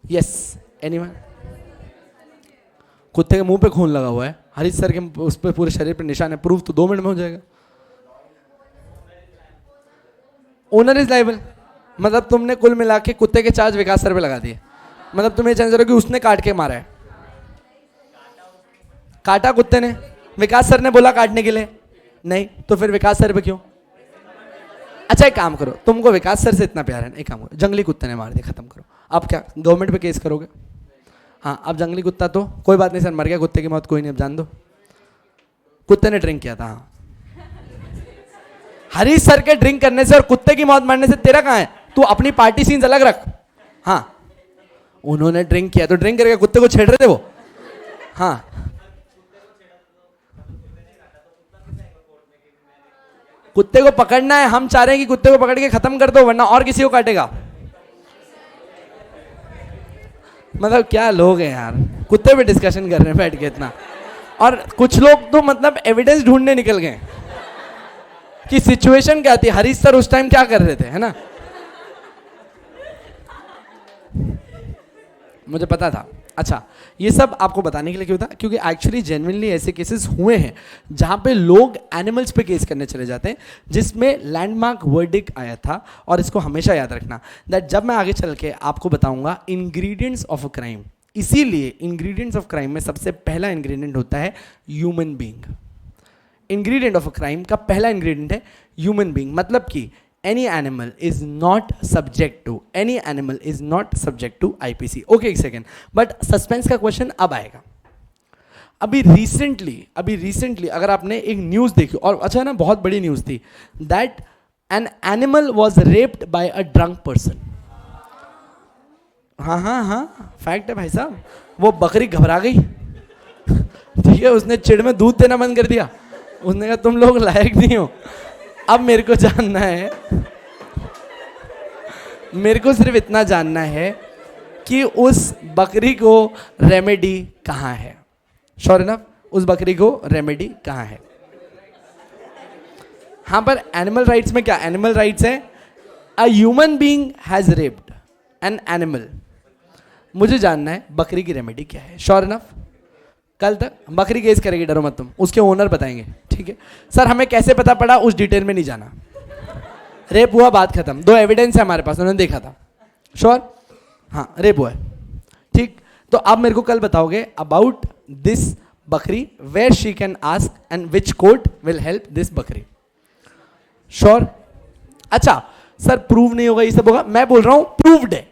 Yes, anyone? कुत्ते के मुंह पे खून लगा हुआ है, हरीश सर के उस पर पूरे शरीर पे निशान है, प्रूफ तो 2 मिनट में हो जाएगा. ओनर इज लाइबल, मतलब तुमने कुल मिला के कुत्ते के चार्ज विकास सर पे लगा दिए. मतलब तुम्हें चांस कि उसने काट के मारा है. काटा कुत्ते ने, विकास सर ने बोला काटने के लिए नहीं, तो फिर विकास सर पे क्यों? अच्छा एक काम करो, तुमको विकास सर से इतना प्यार है, एक काम करो, जंगली कुत्ते ने मार दिया, खत्म करो. अब क्या गवर्नमेंट पे केस करोगे? हाँ, अब जंगली कुत्ता तो कोई बात नहीं सर, मर गया, कुत्ते की मौत कोई नहीं, अब जान दो. कुत्ते ने ड्रिंक किया था. हाँ, हरीश सर के ड्रिंक करने से और कुत्ते की मौत मरने से तेरा कहां है? तू अपनी पार्टी सीन्स अलग रख. हाँ, उन्होंने ड्रिंक किया तो ड्रिंक करके कुत्ते को छेड़ रहे थे वो. हाँ, कुत्ते को पकड़ना है, हम चाह रहे हैं कि कुत्ते को पकड़ के खत्म कर दो, वरना और किसी को काटेगा. मतलब क्या लोग हैं यार, कुत्ते पे डिस्कशन कर रहे हैं बैठ के इतना. और कुछ लोग तो मतलब एविडेंस ढूंढने निकल गए कि सिचुएशन क्या थी, हरीश सर उस टाइम क्या कर रहे थे, है ना? मुझे पता था. अच्छा, ये सब आपको बताने के लिए क्यों था? क्योंकि एक्चुअली जेन्युइनली ऐसे केसेस हुए हैं जहां पे लोग एनिमल्स पे केस करने चले जाते हैं, जिसमें लैंडमार्क वर्डिक्ट आया था. और इसको हमेशा याद रखना दैट जब मैं आगे चल के आपको बताऊंगा इंग्रेडिएंट्स ऑफ अ क्राइम, इसीलिए इंग्रेडिएंट्स ऑफ क्राइम में सबसे पहला इंग्रेडिएंट होता है human being. Ingredient of a crime का पहला इंग्रेडिएंट है ह्यूमन बीइंग. मतलब कि any animal is not subject to IPC. Okay, एक सेकेंड, बट सस्पेंस का क्वेश्चन अब आएगा. अभी रिसेंटली अगर आपने एक न्यूज देखी, और अच्छा ना बहुत बड़ी न्यूज थी, that an animal was raped by a drunk person. हाँ, फैक्ट है भाई साहब. वो बकरी घबरा गई. ठीक है, उसने चिड़ में दूध देना बंद कर दिया. उसने कहा तुम लोग लायक नहीं हो. अब मेरे को जानना है, मेरे को सिर्फ इतना जानना है कि उस बकरी को रेमेडी कहाँ है. श्योर इनफ, उस बकरी को रेमेडी कहाँ है? हाँ, पर एनिमल राइट्स में क्या एनिमल राइट्स है? A human being has raped an animal. मुझे जानना है बकरी की रेमेडी क्या है. श्योर इनफ, कल तक बकरी केस करेगी, डरो मत तुम, उसके ओनर बताएंगे. ठीक है सर, हमें कैसे पता पड़ा उस डिटेल में नहीं जाना. रेप हुआ, बात खत्म. 2 एविडेंस है हमारे पास, उन्होंने देखा था. श्योर, हाँ रेप हुआ है. ठीक, तो आप मेरे को कल बताओगे अबाउट दिस बकरी, where she can ask and which court will help this बकरी. श्योर. अच्छा सर, प्रूव नहीं होगा, ये सब होगा. मैं बोल रहा हूं प्रूव्ड है,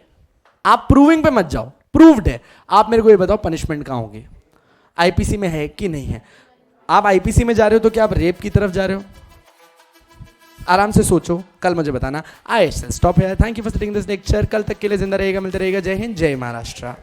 आप प्रूविंग पे मत जाओ. प्रूव्ड है. आप मेरे को ये बताओ पनिशमेंट कहां होगी, आईपीसी में है कि नहीं है? आप आईपीसी में जा रहे हो तो क्या आप रेप की तरफ जा रहे हो? आराम से सोचो, कल मुझे बताना. I shall stop here. Thank you for sitting this lecture. कल तक के लिए जिंदा रहेगा, मिलते रहेगा. जय हिंद, जय महाराष्ट्र.